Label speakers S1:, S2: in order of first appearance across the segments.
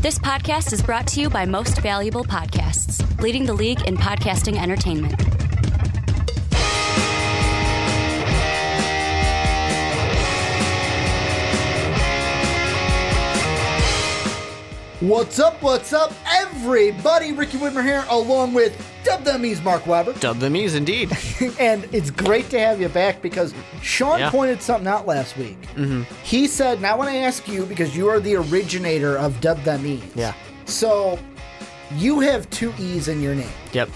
S1: This podcast is brought to you by Most Valuable Podcasts, leading the league in podcasting entertainment.
S2: What's up, everybody? Ricky Widmer here, along with Dub Them E's Mark Weber.
S3: Dub Them E's, indeed.
S2: And it's great to have you back because Sean pointed something out last week. He said, now I want to ask you, because you are the originator of Dub Them E's.
S3: Yeah.
S2: So, you have two E's in your name.
S3: Yep.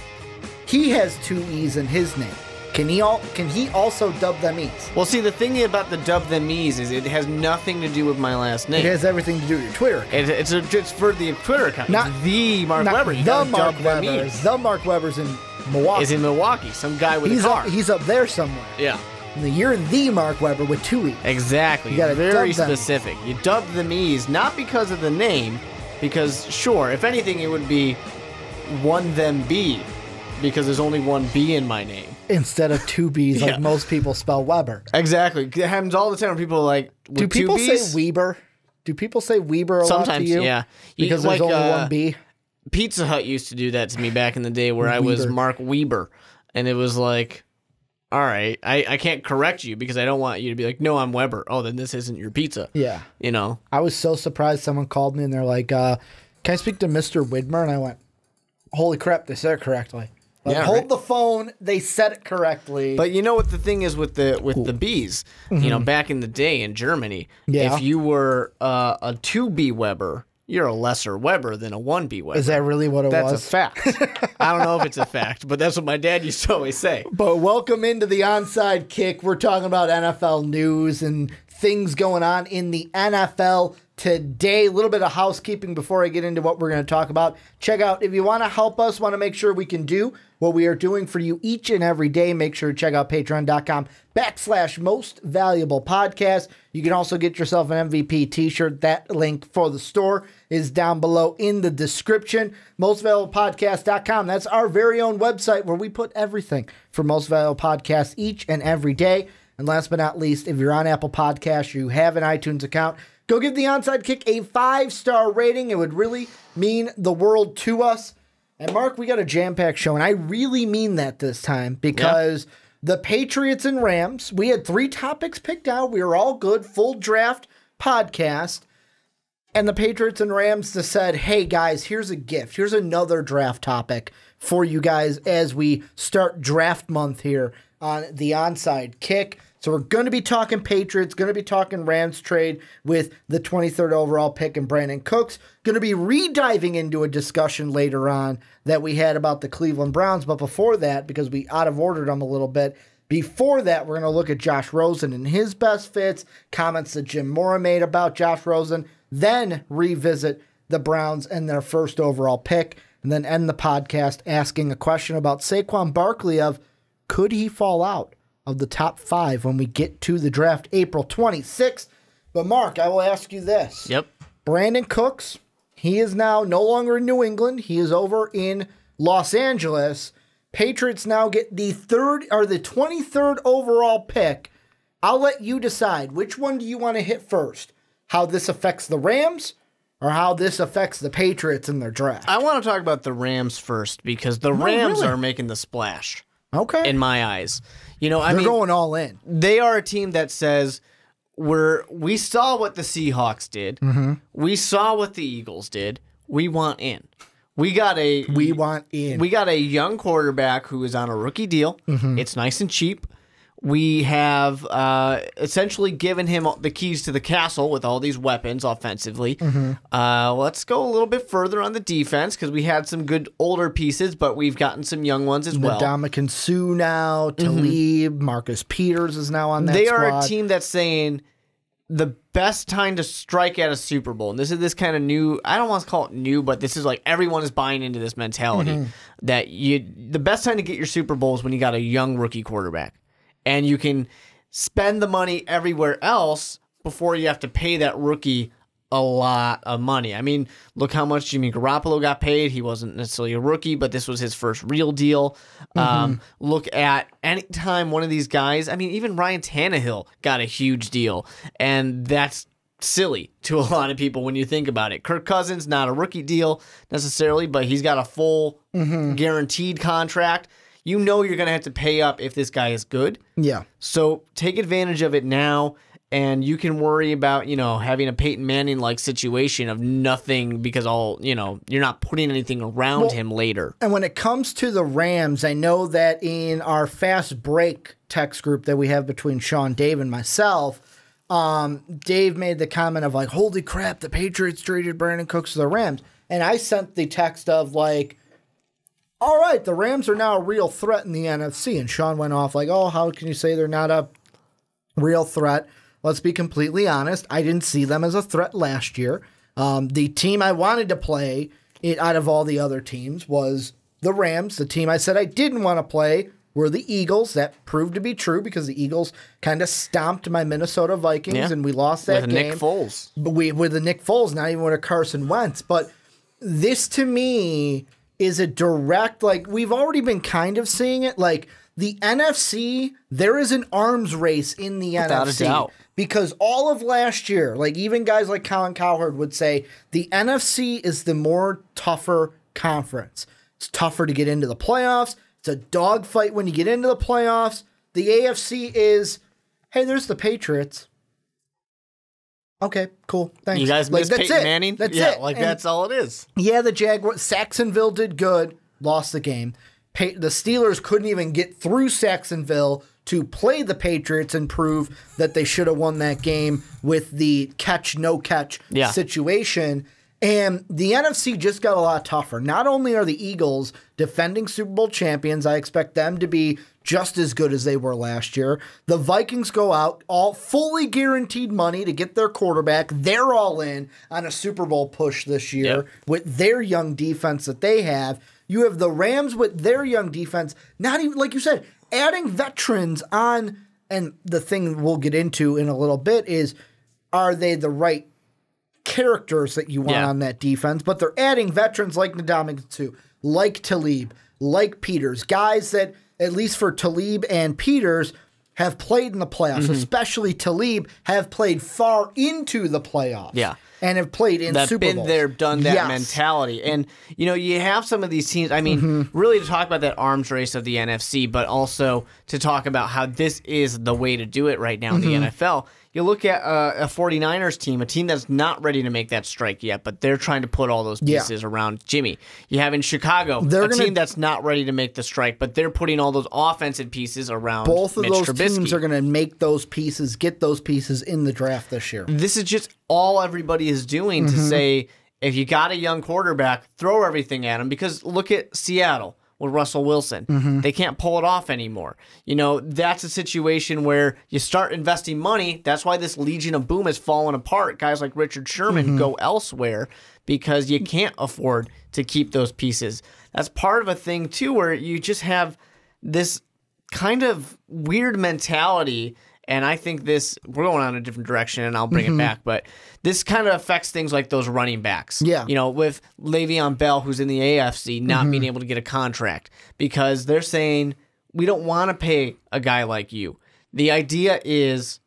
S2: He has two E's in his name. Can he also Dub Them E's?
S3: Well, see, the thing about the Dub Them E's is it has nothing to do with my last name.
S2: It has everything to do with your Twitter account.
S3: It's for the Twitter account.
S2: Not
S3: the Mark Weber.
S2: The Mark Weber. The Mark Weber's in Milwaukee.
S3: Is in Milwaukee. Some guy with a car.
S2: He's up there somewhere.
S3: Yeah.
S2: You're the Mark Weber with two E's.
S3: Exactly.
S2: You gotta
S3: very
S2: dub them.
S3: specific. You Dub Them E's, not because of the name, because, sure, if anything, it would be one them B, because there's only one B in my name.
S2: Instead of two B's, like most people spell Weber.
S3: Exactly. It happens all the time when people are like,
S2: do people
S3: two
S2: say
S3: B's?
S2: Weber? Do people say Weber a lot to you?
S3: Sometimes, yeah.
S2: Because there's only one B?
S3: Pizza Hut used to do that to me back in the day where I was
S2: Weber.
S3: Mark Weber. And it was like, all right, I can't correct you because I don't want you to be like, no, I'm Weber. Oh, then this isn't your pizza.
S2: Yeah.
S3: You know?
S2: I was so surprised someone called me and they're like, can I speak to Mr. Widmer? And I went, holy crap, they said it correctly. Like,
S3: Yeah,
S2: hold
S3: right.
S2: the phone. They said it correctly.
S3: But you know what the thing is with the B's? You know, back in the day in Germany,
S2: Yeah.
S3: if you were a 2B Weber, you're a lesser Weber than a 1B Weber.
S2: Is that really what it was?
S3: That's a fact. I don't know if it's a fact, but that's what my dad used to always say.
S2: But welcome into the Onside Kick. We're talking about NFL news and things going on in the NFL today. A little bit of housekeeping before I get into what we're going to talk about. Check out, if you want to help us, want to make sure we can do what we are doing for you each and every day, make sure to check out patreon.com/most valuable podcast. You can also get yourself an MVP t-shirt. That link for the store is down below in the description. Mostvaluablepodcast.com. That's our very own website where we put everything for Most Valuable Podcasts each and every day. And last but not least, if you're on Apple Podcasts, you have an iTunes account, go give the Onside Kick a 5-star rating. It would really mean the world to us. And Mark, we got a jam-packed show, and I really mean that this time because the Patriots and Rams, we had 3 topics picked out. We were all good, full draft podcast. And the Patriots and Rams just said, hey, guys, here's a gift. Here's another draft topic for you guys as we start draft month here on the Onside Kick. So we're going to be talking Patriots, going to be talking Rams trade with the 23rd overall pick and Brandin Cooks. Going to be re-diving into a discussion later on that we had about the Cleveland Browns. But before that, because we out-of-ordered them a little bit, before that, we're going to look at Josh Rosen and his best fits, comments that Jim Mora made about Josh Rosen, then revisit the Browns and their first overall pick, and then end the podcast asking a question about Saquon Barkley of, could he fall out of the top 5 when we get to the draft April 26th. But Mark, I will ask you this.
S3: Yep.
S2: Brandin Cooks, he is now no longer in New England. He is over in Los Angeles. Patriots now get the 23rd overall pick. I'll let you decide. Which one do you want to hit first? How this affects the Rams or how this affects the Patriots in their draft?
S3: I want to talk about the Rams first because the Rams are making the splash.
S2: Okay.
S3: In my eyes. You know,
S2: They're going all in.
S3: They are a team that says we saw what the Seahawks did. We saw what the Eagles did. We want in. We got a young quarterback who is on a rookie deal. It's nice and cheap. We have essentially given him the keys to the castle with all these weapons offensively. Let's go a little bit further on the defense because we had some good older pieces, but we've gotten some young ones as well.
S2: Ndamukong Suh now, Talib, Marcus Peters is now on that
S3: They
S2: squad.
S3: are a team that's saying the best time to strike at a Super Bowl, and this is this kind of new, I don't want to call it new, but this is like everyone is buying into this mentality that the best time to get your Super Bowl is when you got a young rookie quarterback. And you can spend the money everywhere else before you have to pay that rookie a lot of money. I mean, look how much Jimmy Garoppolo got paid. He wasn't necessarily a rookie, but this was his first real deal. Look at any time one of these guys, I mean, even Ryan Tannehill got a huge deal. And that's silly to a lot of people when you think about it. Kirk Cousins, not a rookie deal necessarily, but he's got a full guaranteed contract. You know you're going to have to pay up if this guy is good.
S2: Yeah.
S3: So take advantage of it now, and you can worry about, having a Peyton Manning-like situation of nothing because you're not putting anything around him later.
S2: And when it comes to the Rams, I know that in our fast break text group that we have between Sean, Dave, and myself, Dave made the comment of like, holy crap, the Patriots traded Brandin Cooks to the Rams. And I sent the text of like, all right, the Rams are now a real threat in the NFC. And Sean went off like, oh, how can you say they're not a real threat? Let's be completely honest. I didn't see them as a threat last year. The team I wanted to play out of all the other teams was the Rams. The team I said I didn't want to play were the Eagles. That proved to be true because the Eagles kind of stomped my Minnesota Vikings and we lost that game.
S3: With Nick Foles.
S2: With the Nick Foles, not even with a Carson Wentz. But this to me is a direct, like, we've already been kind of seeing it. Like, the NFC, there is an arms race in the
S3: Without
S2: NFC.
S3: A doubt.
S2: Because all of last year, like, even guys like Colin Cowherd would say, the NFC is the more tougher conference. It's tougher to get into the playoffs. It's a dogfight when you get into the playoffs. The AFC is, hey, there's the Patriots. Okay, cool. Thanks.
S3: You guys miss Peyton Manning?
S2: That's it.
S3: That's all it is.
S2: Yeah, the Jaguars. Saxonville did good. Lost the game. The Steelers couldn't even get through Saxonville to play the Patriots and prove that they should have won that game with the catch, no catch situation. And the NFC just got a lot tougher. Not only are the Eagles defending Super Bowl champions, I expect them to be just as good as they were last year. The Vikings go out, all fully guaranteed money to get their quarterback. They're all in on a Super Bowl push this year with their young defense that they have. You have the Rams with their young defense, not even, like you said, adding veterans on. And the thing we'll get into in a little bit is, are they the right characters that you want on that defense? But they're adding veterans like Ndamukong, like Talib, like Peters, guys that, at least for Talib and Peters, have played in the playoffs, especially Talib, have played far into the playoffs.
S3: Yeah.
S2: And have played in Super Bowls.
S3: Been there, done that mentality. And, you have some of these teams, I mean, really to talk about that arms race of the NFC, but also to talk about how this is the way to do it right now in the NFL. You look at a 49ers team, a team that's not ready to make that strike yet, but they're trying to put all those pieces around Jimmy. You have in Chicago team that's not ready to make the strike, but they're putting all those offensive pieces around
S2: both of
S3: Mitch
S2: those
S3: Trubisky.
S2: teams are going to make those pieces, get those pieces in the draft this year.
S3: This is just all everybody is doing to say, if you got a young quarterback, throw everything at him. Because look at Seattle with Russell Wilson. They can't pull it off anymore. That's a situation where you start investing money. That's why this Legion of Boom has fallen apart. Guys like Richard Sherman go elsewhere because you can't afford to keep those pieces. That's part of a thing, too, where you just have this kind of weird mentality. And I think we're going on a different direction, and I'll bring it back. But this kind of affects things like those running backs.
S2: Yeah.
S3: With Le'Veon Bell, who's in the AFC, not being able to get a contract because they're saying, we don't want to pay a guy like you. The idea is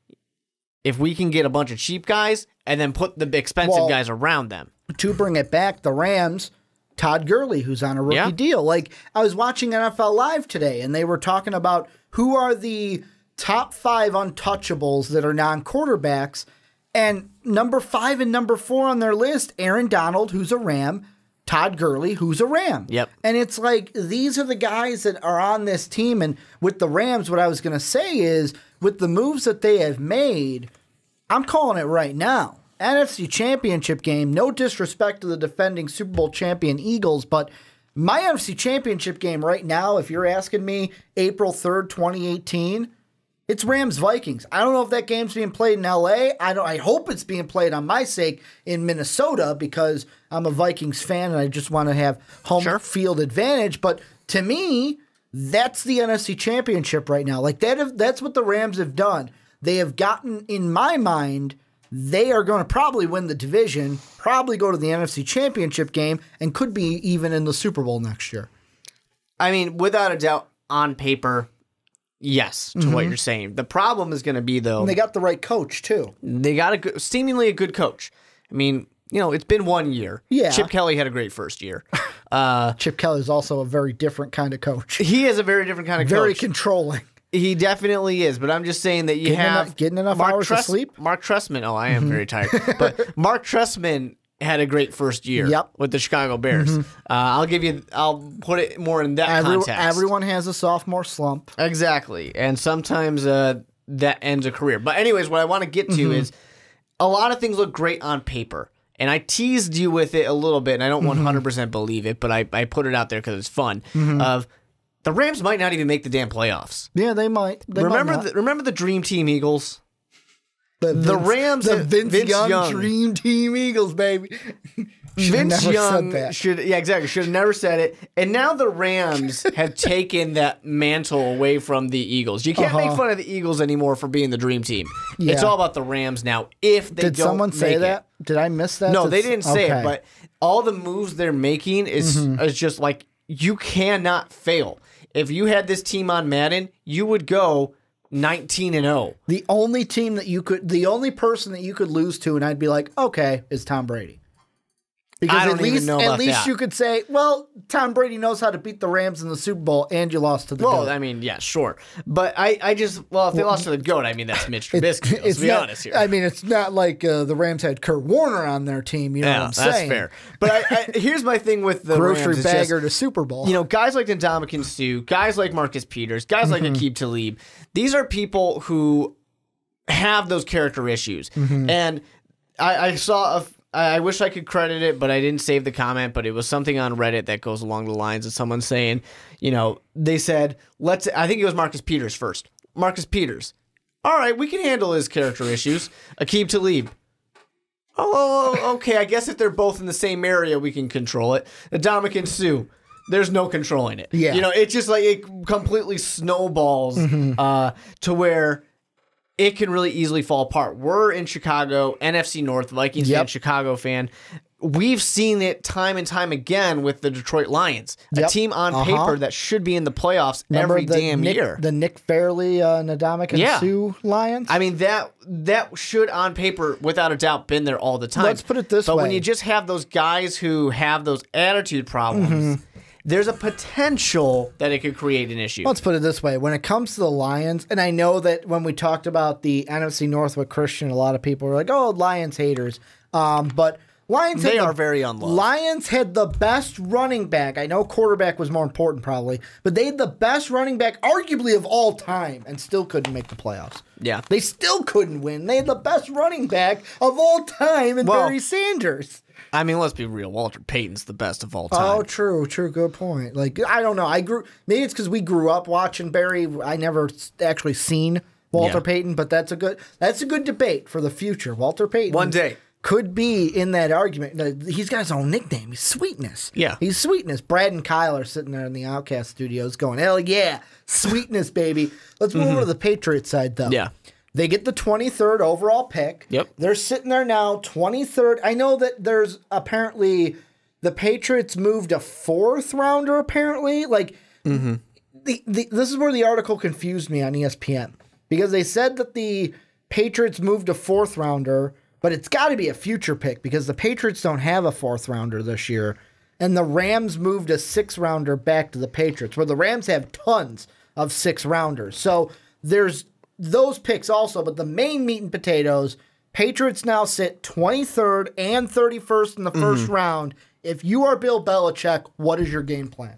S3: if we can get a bunch of cheap guys and then put the expensive guys around them.
S2: To bring it back, the Rams, Todd Gurley, who's on a rookie deal. Like, I was watching NFL Live today, and they were talking about who are the top 5 untouchables that are non-quarterbacks, and number 5 and number 4 on their list, Aaron Donald, who's a Ram, Todd Gurley, who's a Ram.
S3: Yep.
S2: And it's like, these are the guys that are on this team, and with the Rams, what I was going to say is, with the moves that they have made, I'm calling it right now. NFC Championship game, no disrespect to the defending Super Bowl champion Eagles, but my NFC Championship game right now, if you're asking me, April 3rd, 2018, it's Rams-Vikings. I don't know if that game's being played in L.A. I hope it's being played on my sake in Minnesota because I'm a Vikings fan and I just want to have home field advantage. But to me, that's the NFC Championship right now. Like that's what the Rams have done. They have gotten, in my mind, they are going to probably win the division, probably go to the NFC Championship game, and could be even in the Super Bowl next year.
S3: I mean, without a doubt, on paper, Yes, to what you're saying. The problem is going to be, though...
S2: And they got the right coach, too.
S3: They got seemingly a good coach. I mean, it's been 1 year.
S2: Yeah.
S3: Chip Kelly had a great first year.
S2: Chip Kelly is also a very different kind of coach.
S3: He is a very different kind of coach.
S2: Very controlling.
S3: He definitely is, but I'm just saying that
S2: getting enough hours of sleep.
S3: Mark Trestman. Oh, I am very tired. But Mark Trestman had a great first year with the Chicago Bears. I'll put it more in that context.
S2: Everyone has a sophomore slump.
S3: Exactly, and sometimes that ends a career. But anyways, what I want to get to is a lot of things look great on paper. And I teased you with it a little bit, and I don't 100% believe it, but I put it out there because it's fun. Of the Rams might not even make the damn playoffs.
S2: Yeah, they might.
S3: Remember the Dream Team Eagles? The Rams,
S2: the Vince Young Dream Team Eagles, baby.
S3: Vince Young should have never said it. And now the Rams have taken that mantle away from the Eagles. You can't make fun of the Eagles anymore for being the Dream Team. Yeah. It's all about the Rams now. If they
S2: Did someone say that? Did I miss that?
S3: No, they didn't say it. But all the moves they're making is just like, you cannot fail. If you had this team on Madden, you would go 19-0.
S2: The only person that you could lose to, and I'd be like, okay, is Tom Brady. Because at least you could say, well, Tom Brady knows how to beat the Rams in the Super Bowl, and you lost to the GOAT.
S3: Well, I mean, yeah, sure. But if they lost to the GOAT, I mean, that's Mitch Trubisky. Let's be honest here.
S2: I mean, it's not like the Rams had Kurt Warner on their team. You know what I'm saying?
S3: That's fair. But here's my thing with the
S2: grocery
S3: Rams.
S2: Bagger to Super Bowl.
S3: Guys like Ndamukong Suh, guys like Marcus Peters, guys like Aqib Talib, these are people who have those character issues. And I saw I wish I could credit it, but I didn't save the comment, but it was something on Reddit that goes along the lines of someone saying, they said, I think it was Marcus Peters first. Marcus Peters. All right, we can handle his character issues. Aqib Talib. Oh, okay, I guess if they're both in the same area, we can control it. Ndamukong Suh. There's no controlling it.
S2: Yeah.
S3: It's just like it completely snowballs to where it can really easily fall apart. We're in Chicago, NFC North, Vikings fan, Chicago fan. We've seen it time and time again with the Detroit Lions, a team on paper that should be in the playoffs every damn year.
S2: The Nick Fairley, Ndamukong Suh Lions?
S3: I mean, that should, on paper, without a doubt, been there all the time.
S2: Let's put it this way.
S3: But when you just have those guys who have those attitude problems, there's a potential that it could create an issue.
S2: Let's put it this way. When it comes to the Lions, and I know that when we talked about the NFC North with Christian, a lot of people were like, oh, Lions haters. But Lions
S3: are very unloved.
S2: Lions had the best running back. I know quarterback was more important probably, but they had the best running back arguably of all time and still couldn't make the playoffs.
S3: Yeah.
S2: They still couldn't win. They had the best running back of all time in Barry Sanders.
S3: I mean, let's be real. Walter Payton's the best of all time.
S2: Oh, true. Good point. Like, I don't know. Maybe it's because we grew up watching Barry. I never actually seen Walter Payton, but that's a good debate for the future. Walter Payton
S3: one day
S2: could be in that argument. He's got his own nickname. He's Sweetness.
S3: Yeah.
S2: He's Sweetness. Brad and Kyle are sitting there in the Outcast studios going, hell yeah, Sweetness, baby. Let's move over to the Patriots side, though.
S3: Yeah.
S2: They get the 23rd overall pick.
S3: Yep.
S2: They're sitting there now, 23rd. I know that there's apparently the Patriots moved a 4th rounder, apparently. Like, this is where the article confused me on ESPN. Because they said that the Patriots moved a 4th rounder, but it's got to be a future pick because the Patriots don't have a 4th rounder this year. And the Rams moved a 6th rounder back to the Patriots, where the Rams have tons of 6th rounders. So there's those picks also, but the main meat and potatoes, Patriots now sit 23rd and 31st in the first round. If you are Bill Belichick, what is your game plan?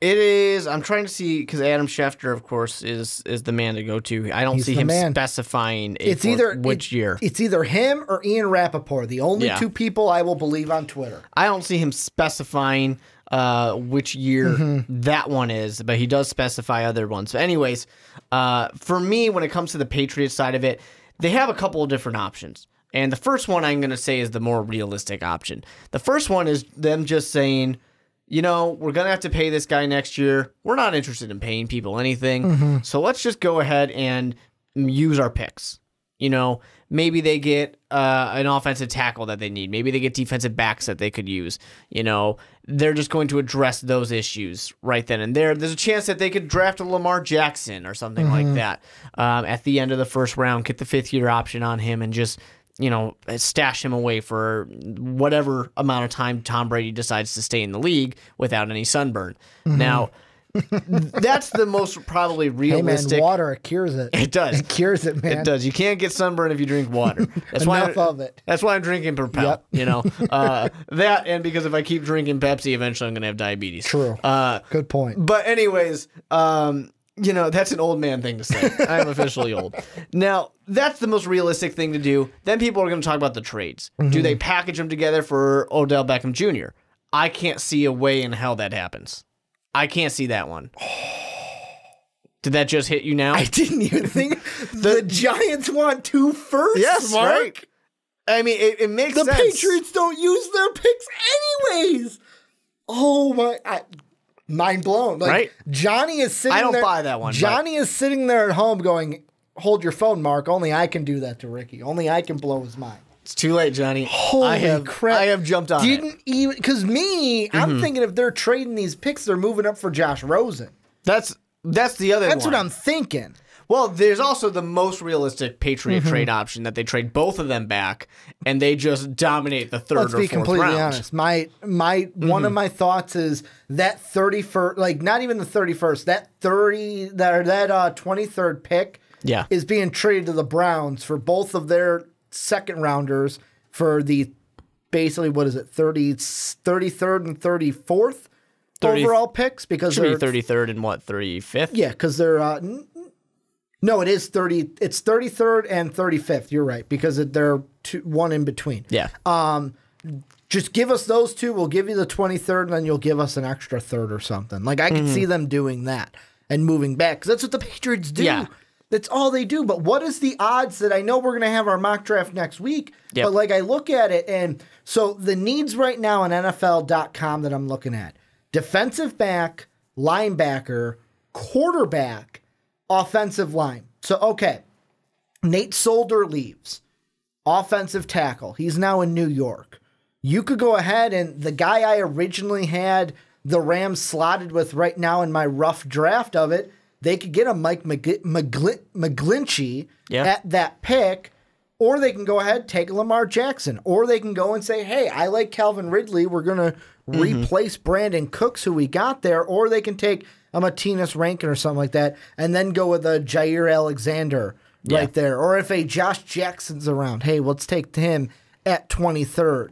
S3: It is, I'm trying to see, because Adam Schefter, of course, is the man to go to. I don't see him specifying which year.
S2: It's either him or Ian Rappaport, the only two people I will believe on Twitter.
S3: I don't see him specifying which year that one is, but he does specify other ones. But anyways, for me, when it comes to the Patriots side of it, they have a couple of different options. And the first one I'm going to say is the more realistic option. The first one is them just saying, we're going to have to pay this guy next year. We're not interested in paying people anything. So let's just go ahead and use our picks. Maybe they get an offensive tackle that they need. Maybe they get defensive backs that they could use. They're just going to address those issues right then and there. There's a chance that they could draft a Lamar Jackson or something like that at the end of the first round, get the 5th-year option on him, and just stash him away for whatever amount of time Tom Brady decides to stay in the league without any sunburn. Now, that's the most probably realistic.
S2: Hey man, water cures it.
S3: It does.
S2: It cures it, man.
S3: It does. You can't get sunburn if you drink water. That's
S2: Enough of it.
S3: That's why I'm drinking Propel.
S2: Yep.
S3: That, and because if I keep drinking Pepsi, eventually I'm going to have diabetes.
S2: True. Good point.
S3: But anyways, that's an old man thing to say. I'm officially old. Now, that's the most realistic thing to do. Then people are going to talk about the trades. Do they package them together for Odell Beckham Jr.? I can't see a way in hell that happens. I can't see that one. Did that just hit you now?
S2: I didn't even think the Giants want 2 firsts.
S3: Yes,
S2: Mark.
S3: right? I mean, it makes sense.
S2: The Patriots don't use their picks anyways. Oh my! Mind blown.
S3: Right?
S2: Johnny is sitting there.
S3: I don't buy that one.
S2: Johnny is sitting there at home going, hold your phone, Mark. Only I can do that to Ricky. Only I can blow his mind.
S3: It's too late, Johnny.
S2: Holy crap.
S3: I have jumped on
S2: Didn't even, because I'm thinking if they're trading these picks, they're moving up for Josh Rosen.
S3: That's the other one.
S2: That's what I'm thinking.
S3: Well, there's also the most realistic Patriot trade option that they trade both of them back and they just dominate the third or fourth round.
S2: Let's be completely honest. My one of my thoughts is that 31st, like not even the 31st, that 23rd pick is being traded to the Browns for both of their second rounders for the basically, what is it, 33rd and 34th overall picks, because
S3: they're 33rd and what, 35th?
S2: Yeah, because they're no, it is 30. It's 33rd and 35th. You're right, because they're one in between.
S3: Yeah.
S2: Just give us those two. We'll give you the 23rd, and then you'll give us an extra third or something. Like I could see them doing that and moving back, because that's what the Patriots do. Yeah. That's all they do. But what is the odds that, I know we're going to have our mock draft next week, but like I look at it, and so the needs right now on NFL.com that I'm looking at: defensive back, linebacker, quarterback, offensive line. So, okay, Nate Solder leaves. Offensive tackle. He's now in New York. You could go ahead, and the guy I originally had the Rams slotted with right now in my rough draft of it, they could get a Mike McGlinchey at that pick, or they can go ahead, take Lamar Jackson, or they can go and say, hey, I like Calvin Ridley. We're going to replace Brandin Cooks, who we got there, or they can take a Martinez Rankin or something like that, and then go with a Jair Alexander right there. Or if a Josh Jackson's around, hey, let's take him at 23rd.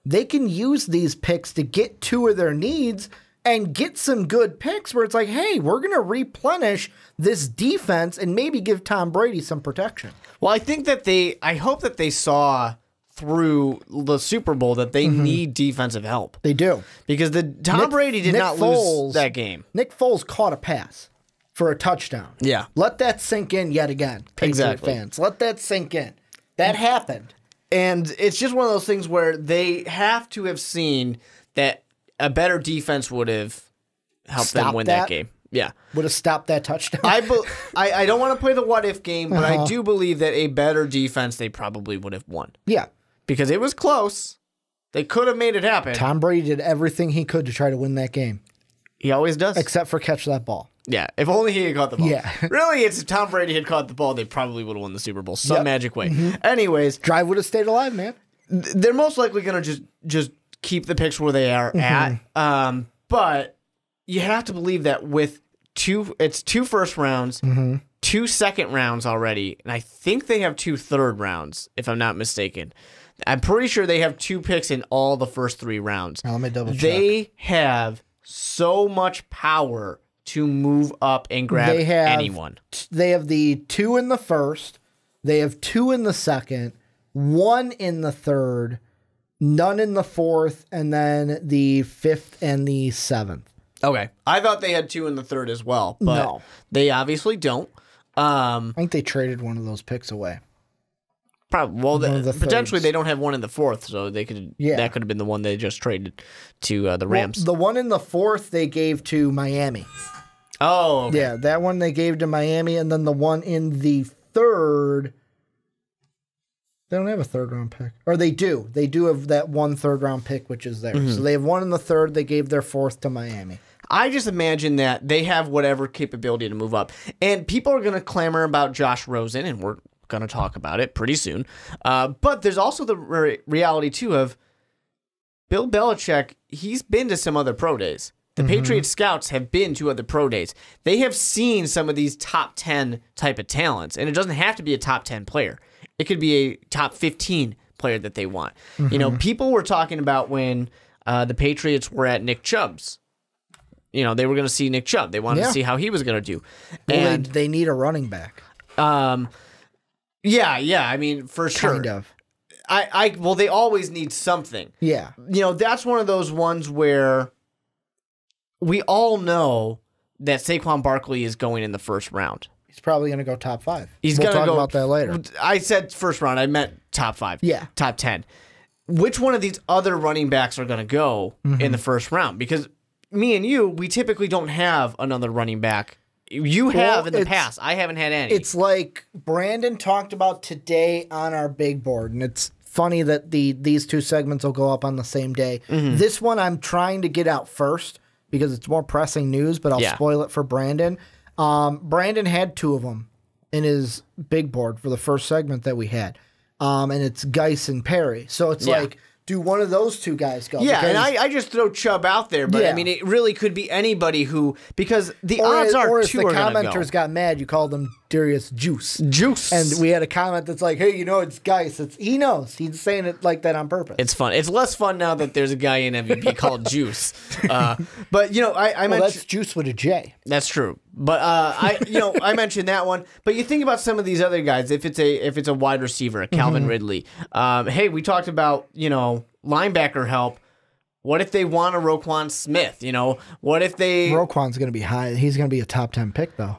S2: They can use these picks to get two of their needs and get some good picks where it's like, hey, we're going to replenish this defense and maybe give Tom Brady some protection.
S3: Well, I think that I hope that they saw through the Super Bowl that they need defensive help.
S2: They do.
S3: Because Tom Brady did not lose that game.
S2: Nick Foles caught a pass for a touchdown.
S3: Yeah.
S2: Let that sink in yet again, Patriot fans. Let that sink in. That happened.
S3: And it's just one of those things where they have to have seen that a better defense would have helped them win that game. Yeah.
S2: Would have stopped that touchdown.
S3: I don't want to play the what-if game, but I do believe that a better defense, they probably would have won.
S2: Yeah.
S3: Because it was close. They could have made it happen.
S2: Tom Brady did everything he could to try to win that game.
S3: He always does.
S2: Except for catch that ball.
S3: Yeah. If only he had caught the ball.
S2: Yeah.
S3: Really, if Tom Brady had caught the ball, they probably would have won the Super Bowl some magic way. Anyways.
S2: Drive would have stayed alive, man.
S3: They're most likely going to just keep the picks where they are at. But you have to believe that with two first rounds, 2 second rounds already, and I think they have 2 third rounds, if I'm not mistaken. I'm pretty sure they have 2 picks in all the first 3 rounds.
S2: Now, let me double check.
S3: They have so much power to move up and grab anyone.
S2: They have the 2 in the first, they have 2 in the second, 1 in the third, none in the fourth, and then the 5th and the 7th.
S3: Okay. I thought they had 2 in the third as well, but they obviously don't.
S2: I think they traded one of those picks away.
S3: Probably. Well, potentially they don't have 1 in the fourth, so they could. Yeah. That could have been the one they just traded to the Rams.
S2: Well, the 1 in the fourth they gave to Miami.
S3: Oh, okay.
S2: Yeah, that one they gave to Miami, and then the 1 in the third, They don't have a third-round pick. Or they do. They do have that one third-round pick, which is theirs. So they have one in the third. They gave their fourth to Miami.
S3: I just imagine that they have whatever capability to move up. And people are going to clamor about Josh Rosen, and we're going to talk about it pretty soon. But there's also the reality, too, of Bill Belichick. He's been to some other pro days. The Patriots scouts have been to other pro days. They have seen some of these top 10 type of talents, and it doesn't have to be a top 10 player. It could be a top 15 player that they want. You know, people were talking about when the Patriots were at Nick Chubb's. You know, they were going to see Nick Chubb. They wanted to see how he was going to do. And
S2: they need a running back.
S3: Yeah. I mean, for sure.
S2: Kind of.
S3: Well, they always need something.
S2: Yeah.
S3: You know, that's one of those ones where we all know that Saquon Barkley is going in the first round.
S2: He's probably going to go top 5.
S3: We'll
S2: talk about that later.
S3: I said first round. I meant top 5.
S2: Yeah.
S3: Top 10. Which one of these other running backs are going to go in the first round? Because me and you, we typically don't have another running back. You have in the past. I haven't had any.
S2: It's like Brandon talked about today on our big board, and it's funny that these two segments will go up on the same day. This one I'm trying to get out first because it's more pressing news, but I'll spoil it for Brandon. Brandon had 2 of them in his big board for the first segment that we had, and it's Geis and Perry. So it's like, do one of those 2 guys go?
S3: Yeah, and I just throw Chubb out there, but I mean, it really could be anybody who, because the odds are 2 are going to go. Or if the commenters
S2: got mad, you called him Darius Juice.
S3: Juice.
S2: And we had a comment that's like, hey, you know, it's Geis. He knows. He's saying it like that on purpose.
S3: It's fun. It's less fun now that there's a guy in MVP called Juice. But, you know, I mentioned...
S2: that's Juice with a J.
S3: That's true. But I mentioned that one. But you think about some of these other guys. If it's a wide receiver, a Calvin Ridley. Hey, we talked about, you know, linebacker help. What if they want a Roquan Smith? You know, what if they...
S2: Roquan's going to be high. He's going to be a top 10 pick, though.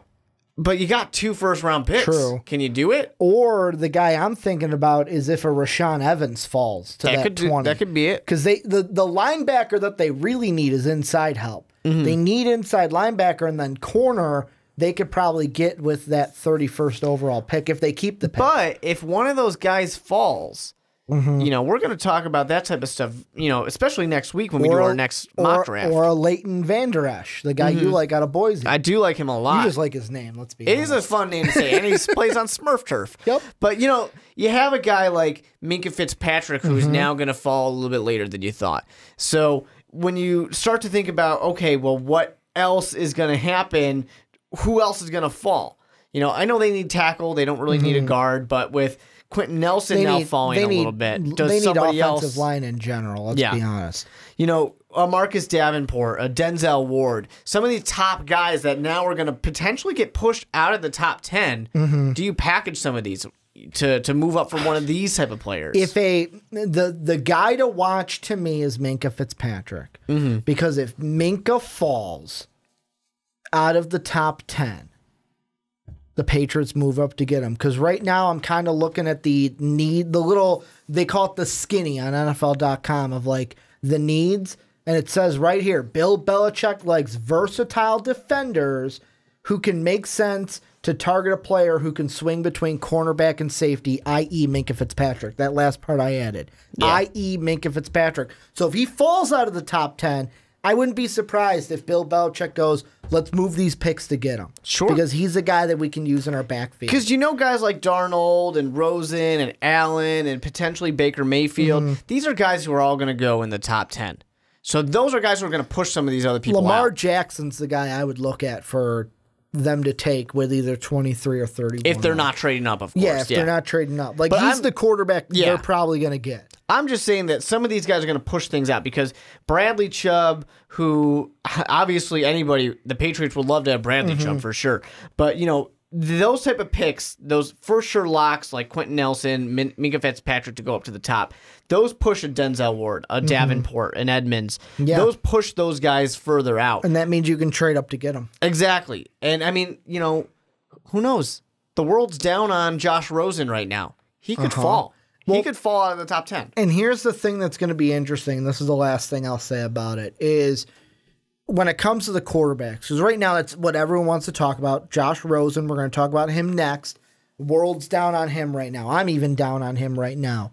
S3: But you got 2 first-round picks.
S2: True.
S3: Can you do it?
S2: Or the guy I'm thinking about is if a Rashaan Evans falls to that 20.
S3: That could be it.
S2: Because the linebacker that they really need is inside help. They need inside linebacker, and then corner they could probably get with that 31st overall pick if they keep the pick.
S3: But if one of those guys falls... You know, we're going to talk about that type of stuff, you know, especially next week when we do our next mock draft.
S2: Or a Leighton Vander Esch, the guy you like out of Boise.
S3: I do like him a lot.
S2: You just like his name, let's be honest.
S3: It is a fun name to say, and he plays on Smurf turf.
S2: Yep.
S3: But, you know, you have a guy like Minkah Fitzpatrick who's now going to fall a little bit later than you thought. So when you start to think about, okay, well, what else is going to happen? Who else is going to fall? You know, I know they need tackle. They don't really need a guard, but with Quentin Nelson now falling a little bit.
S2: They need offensive line in general, let's be honest.
S3: You know, a Marcus Davenport, a Denzel Ward, some of these top guys that now are going to potentially get pushed out of the top 10. Do you package some of these to move up for one of these type of players?
S2: If the guy to watch to me is Minkah Fitzpatrick. Because if Minkah falls out of the top 10, the Patriots move up to get him. Because right now I'm kind of looking at the little, they call it the skinny on NFL.com of like the needs. And it says right here, Bill Belichick likes versatile defenders who can make sense to target a player who can swing between cornerback and safety, i.e. Minkah Fitzpatrick. That last part I added, i.e. Minkah Fitzpatrick. So if he falls out of the top 10, I wouldn't be surprised if Bill Belichick goes, let's move these picks to get him.
S3: Sure.
S2: Because he's a guy that we can use in our backfield.
S3: Because you know guys like Darnold and Rosen and Allen and potentially Baker Mayfield, these are guys who are all going to go in the top 10. So those are guys who are going to push some of these other people
S2: Lamar
S3: out.
S2: Jackson's the guy I would look at for them to take with either 23 or 31.
S3: If they're not trading up, of course.
S2: Yeah, if they're not trading up. Like,
S3: But
S2: he's the quarterback they're probably going to get.
S3: I'm just saying that some of these guys are going to push things out because Bradley Chubb, who obviously the Patriots would love to have Bradley Chubb for sure. But, you know, those type of picks, those for sure locks like Quentin Nelson, Minkah Fitzpatrick to go up to the top, those push a Denzel Ward, a Davenport, an Edmonds.
S2: Yeah.
S3: Those push those guys further out.
S2: And that means you can trade up to get them.
S3: Exactly. And, I mean, you know, who knows? The world's down on Josh Rosen right now. He could fall. He could fall out of the top 10.
S2: And here's the thing that's going to be interesting. This is the last thing I'll say about it is when it comes to the quarterbacks, because right now that's what everyone wants to talk about. Josh Rosen, we're going to talk about him next. World's down on him right now. I'm even down on him right now.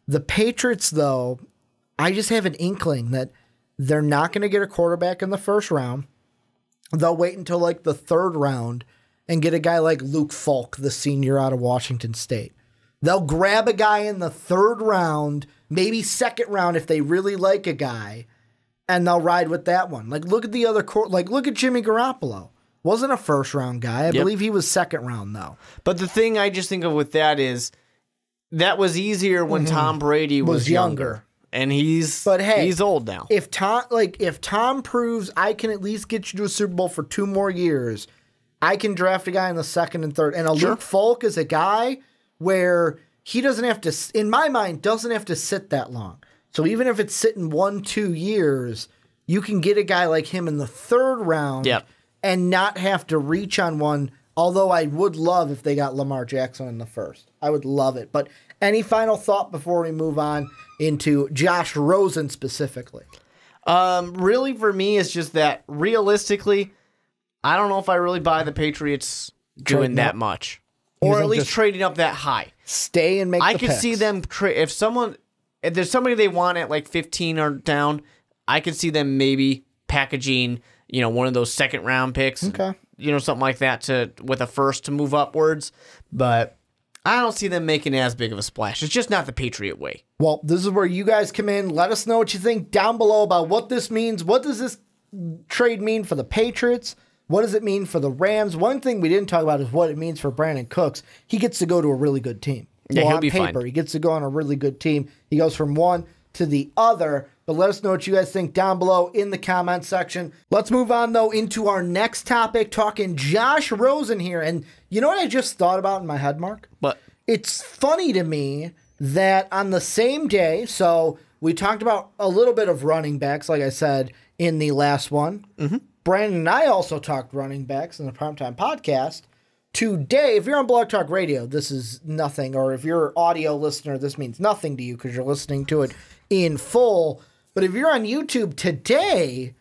S2: The Patriots, though, I just have an inkling that they're not going to get a quarterback in the first round. They'll wait until like the third round and get a guy like Luke Falk, the senior out of Washington State. They'll grab a guy in the third round, maybe second round if they really like a guy, and they'll ride with that one. Like, look at the other look at Jimmy Garoppolo. Wasn't a first round guy. I believe he was second round though.
S3: But the thing I just think of with that is that was easier when Tom Brady was younger. And he's old now.
S2: If Tom proves I can at least get you to a Super Bowl for 2 more years, I can draft a guy in the second and third. And Luke Falk is a guy where he doesn't have to, in my mind, doesn't have to sit that long. So even if it's sitting 1-2 years, you can get a guy like him in the third round and not have to reach on one. Although I would love if they got Lamar Jackson in the first. I would love it. But any final thought before we move on into Josh Rosen specifically?
S3: Really, for me, it's just that realistically, I don't know if I really buy the Patriots doing that much. Or at least trading up that high.
S2: Stay and make
S3: I
S2: the
S3: could
S2: picks.
S3: see them if there's somebody they want at like 15 or down, I could see them maybe packaging, one of those second round picks.
S2: Okay.
S3: Something like that with a first to move upwards. But I don't see them making as big of a splash. It's just not the Patriot way.
S2: Well, this is where you guys come in. Let us know what you think down below about what this means. What does this trade mean for the Patriots? What does it mean for the Rams? One thing we didn't talk about is what it means for Brandin Cooks. He gets to go to a really good team.
S3: Yeah, he'll be
S2: fine. He gets to go on a really good team. He goes from one to the other. But let us know what you guys think down below in the comment section. Let's move on, though, into our next topic, talking Josh Rosen here. And you know what I just thought about in my head, Mark?
S3: What?
S2: It's funny to me that on the same day, so we talked about a little bit of running backs, like I said, in the last one. Mm-hmm. Brandon and I also talked running backs in the Primetime Podcast. Today, if you're on Blog Talk Radio, this is nothing. Or if you're an audio listener, this means nothing to you because you're listening to it in full. But if you're on YouTube today,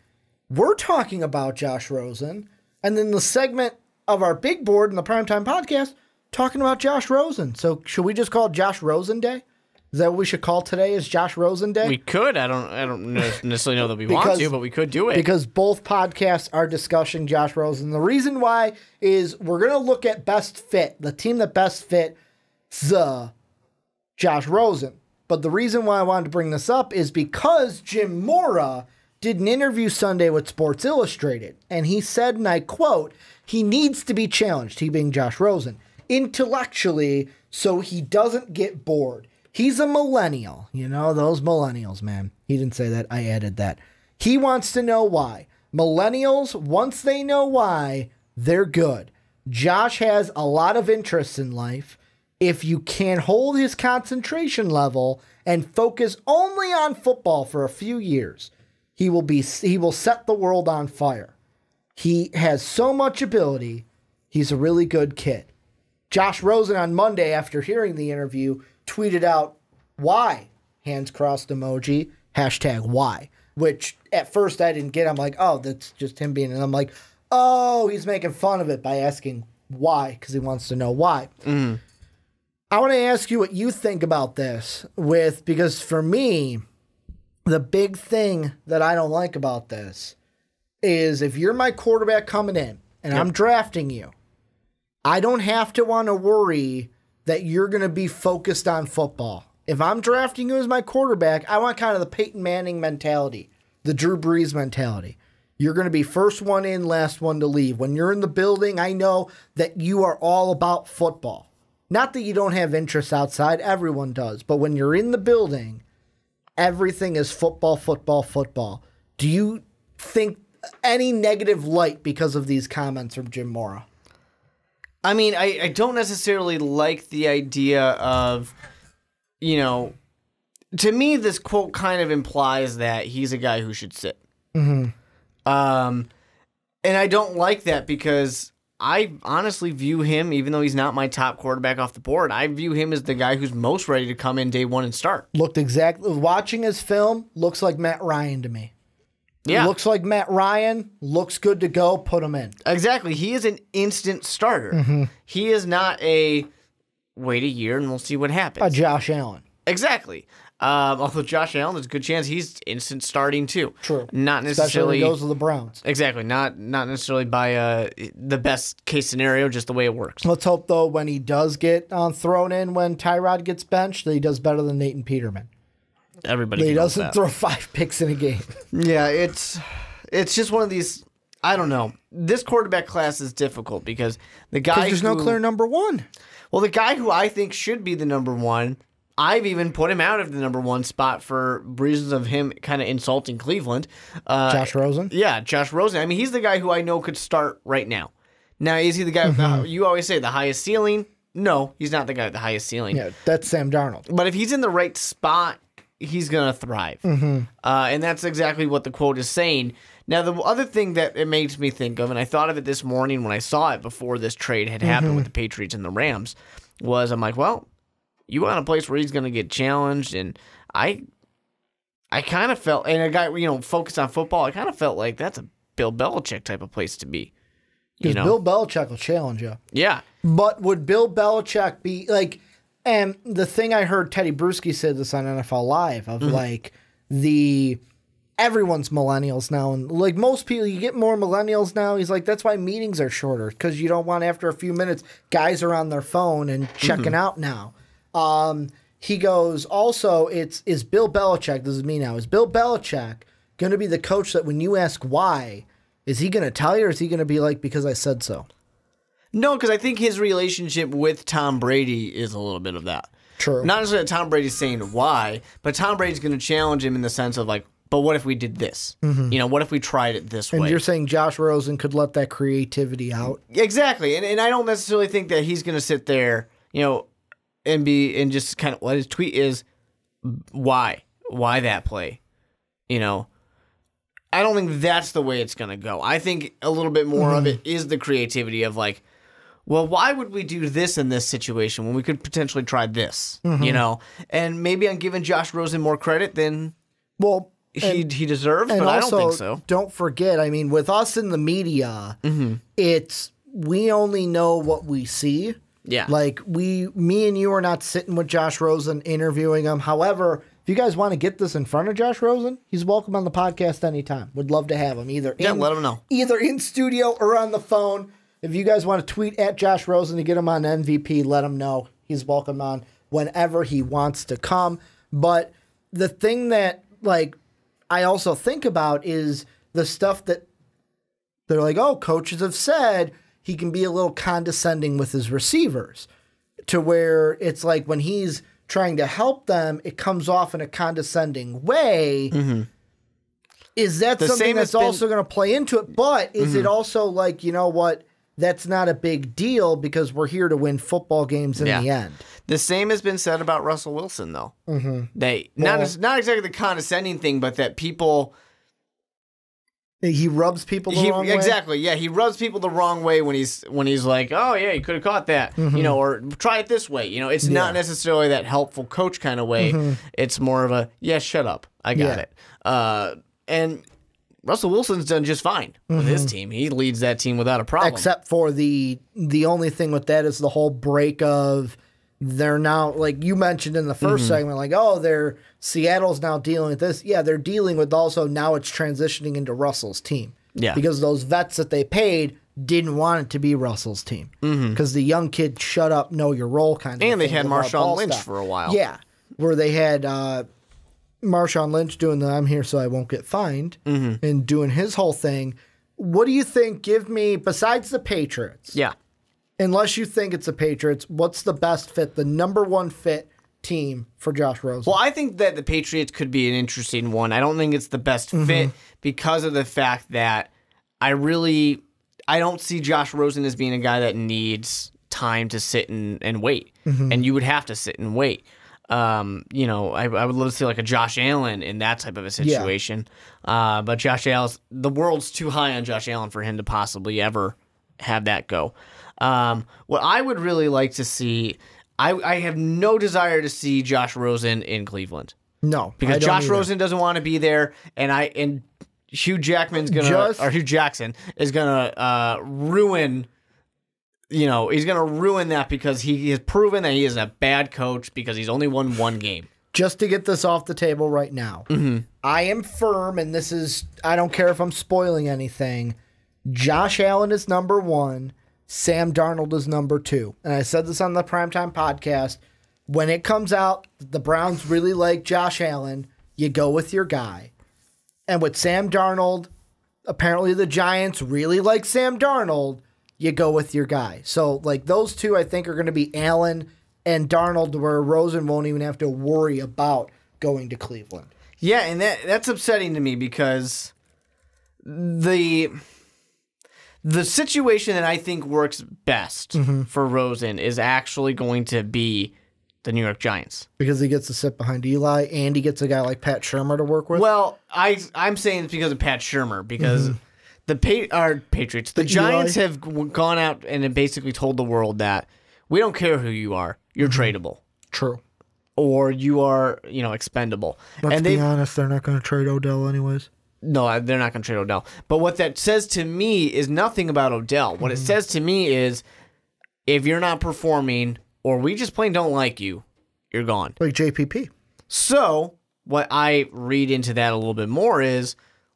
S2: we're talking about Josh Rosen. And then the segment of our big board in the Primetime Podcast, talking about Josh Rosen. So should we just call it Josh Rosen Day? Is that what we should call today? Is Josh Rosen Day?
S3: We could. I don't necessarily know that we want to, but we could do it.
S2: Because both podcasts are discussing Josh Rosen. The reason why is we're going to look at best fit, the team that best fit the Josh Rosen. But the reason why I wanted to bring this up is because Jim Mora did an interview Sunday with Sports Illustrated. And he said, and I quote, he needs to be challenged, he being Josh Rosen, intellectually so he doesn't get bored. He's a millennial. You know, those millennials, man. He didn't say that. I added that. He wants to know why. Millennials, once they know why, they're good. Josh has a lot of interests in life. If you can hold his concentration level and focus only on football for a few years, he will set the world on fire. He has so much ability. He's a really good kid. Josh Rosen on Monday, after hearing the interview, tweeted out, why? Hands crossed emoji, hashtag why. Which at first I didn't get. I'm like, oh, that's just him being, and I'm like, oh, he's making fun of it by asking why, because he wants to know why. Mm. I want to ask you what you think about this because for me, the big thing that I don't like about this is if you're my quarterback coming in and I'm drafting you, I don't have to want to worry that you're going to be focused on football. If I'm drafting you as my quarterback, I want kind of the Peyton Manning mentality, the Drew Brees mentality. You're going to be first one in, last one to leave. When you're in the building, I know that you are all about football. Not that you don't have interests outside, everyone does. But when you're in the building, everything is football, football, football. Do you think any negative light because of these comments from Jim Mora?
S3: I mean, I don't necessarily like the idea of, to me, this quote kind of implies that he's a guy who should sit. Mm-hmm. And I don't like that because I honestly view him, even though he's not my top quarterback off the board, I view him as the guy who's most ready to come in day one and start.
S2: Watching his film, looks like Matt Ryan to me. Yeah. Looks like Matt Ryan, looks good to go, put him in.
S3: Exactly. He is an instant starter. Mm-hmm. He is not a wait a year and we'll see what happens.
S2: Josh Allen.
S3: Exactly. Although Josh Allen, there's a good chance he's instant starting too.
S2: True.
S3: Not necessarily.
S2: Especially when he goes to the Browns.
S3: Exactly. Not necessarily by the best case scenario, just the way it works.
S2: Let's hope, though, when he does get thrown in when Tyrod gets benched, that he does better than Nathan Peterman.
S3: Everybody.
S2: That he doesn't throw 5 picks in a game.
S3: Yeah, it's just one of these. I don't know. This quarterback class is difficult because the guy.
S2: There's no clear number one.
S3: Well, the guy who I think should be the number one, I've even put him out of the number one spot for reasons of him kind of insulting Cleveland.
S2: Josh Rosen?
S3: Yeah, Josh Rosen. I mean, he's the guy who I know could start right now. Now, is he the guy with you always say the highest ceiling? No, he's not the guy with the highest ceiling.
S2: Yeah, that's Sam Darnold.
S3: But if he's in the right spot, he's going to thrive. And that's exactly what the quote is saying. Now, the other thing that it makes me think of, and I thought of it this morning when I saw it before this trade had happened with the Patriots and the Rams, was I'm like, well, you want a place where he's going to get challenged, and I kind of felt, and a guy, focused on football, I kind of felt like that's a Bill Belichick type of place to be.
S2: Because Bill Belichick will challenge you.
S3: Yeah.
S2: But would Bill Belichick be, like, and the thing I heard Teddy Bruschi said this on NFL Live, of like, everyone's millennials now, and like most people, you get more millennials now. He's like, that's why meetings are shorter, because you don't want, after a few minutes, guys are on their phone and checking out now. He goes, also, is Bill Belichick, this is me now, is Bill Belichick going to be the coach that when you ask why, is he going to tell you, or is he going to be like, because I said so?
S3: No, because I think his relationship with Tom Brady is a little bit of that.
S2: True.
S3: Not necessarily that Tom Brady's saying why, but Tom Brady's going to challenge him in the sense of like, but what if we did this? What if we tried it this way?
S2: And you're saying Josh Rosen could let that creativity out?
S3: Exactly. And I don't necessarily think that he's going to sit there, and just kind of what his tweet is, why that play? I don't think that's the way it's going to go. I think a little bit more of it is the creativity of like, well, why would we do this in this situation when we could potentially try this? And maybe I'm giving Josh Rosen more credit than he deserves, but I don't think so.
S2: Don't forget, I mean, with us in the media, we only know what we see.
S3: Yeah.
S2: Like, me and you are not sitting with Josh Rosen interviewing him. However, if you guys want to get this in front of Josh Rosen, he's welcome on the podcast anytime. Would love to have him let him know. Either in studio or on the phone. If you guys want to tweet at Josh Rosen to get him on MVP, let him know. He's welcome on whenever he wants to come. But the thing that, like, I also think about is the stuff that they're like, oh, coaches have said he can be a little condescending with his receivers, to where it's like when he's trying to help them, it comes off in a condescending way. Is that something that's also going to play into it? But is it also like, you know what, that's not a big deal because we're here to win football games in the end.
S3: The same has been said about Russell Wilson, though. Not exactly the condescending thing, but that people...
S2: He rubs people the wrong way?
S3: Exactly, yeah. He rubs people the wrong way when he's like, oh, yeah, you could have caught that, or try it this way. It's not necessarily that helpful coach kind of way. It's more of a, shut up. I got it. And Russell Wilson's done just fine with his team. He leads that team without a problem.
S2: Except for the only thing with that is the whole break of they're now, like you mentioned in the first segment, like, oh, Seattle's now dealing with this. Yeah, they're dealing with also now it's transitioning into Russell's team. Yeah. Because those vets that they paid didn't want it to be Russell's team. Because the young kid shut up, know your role kind of
S3: And they had Marshawn Lynch for a while.
S2: Yeah. Where they had Marshawn Lynch doing the I'm here so I won't get fined and doing his whole thing. What do you think? Give me, besides the Patriots.
S3: Yeah.
S2: Unless you think it's the Patriots, what's the best fit, the number one fit team for Josh Rosen?
S3: Well, I think that the Patriots could be an interesting one. I don't think it's the best fit because of the fact that I don't see Josh Rosen as being a guy that needs time to sit and wait. And you would have to sit and wait. I would love to see like a Josh Allen in that type of a situation. But Josh Allen, the world's too high on Josh Allen for him to possibly ever have that go. What I would really like to see, I have no desire to see Josh Rosen in Cleveland.
S2: No,
S3: because Josh Rosen doesn't want to be there, and Hugh Jackson is gonna ruin he's going to ruin that because he has proven that he is a bad coach because he's only won one game.
S2: Just to get this off the table right now, I am firm, and this is, I don't care if I'm spoiling anything. Josh Allen is number 1. Sam Darnold is number 2. And I said this on the Primetime Podcast. When it comes out, the Browns really like Josh Allen, you go with your guy. And with Sam Darnold, apparently the Giants really like Sam Darnold, you go with your guy. So, like, those two, I think, are going to be Allen and Darnold, where Rosen won't even have to worry about going to Cleveland.
S3: Yeah, and that's upsetting to me because the situation that I think works best for Rosen is actually going to be the New York Giants.
S2: Because he gets to sit behind Eli, and he gets a guy like Pat Shurmur to work with?
S3: Well, I'm saying it's because of Pat Shurmur, because the Patriots, the Giants have gone out and have basically told the world that we don't care who you are, you're tradable.
S2: True.
S3: Or you are, expendable.
S2: Let's be honest, they're not going to trade Odell anyways.
S3: No, they're not going to trade Odell. But what that says to me is nothing about Odell. What it says to me is if you're not performing or we just plain don't like you, you're gone.
S2: Like JPP.
S3: So what I read into that a little bit more is,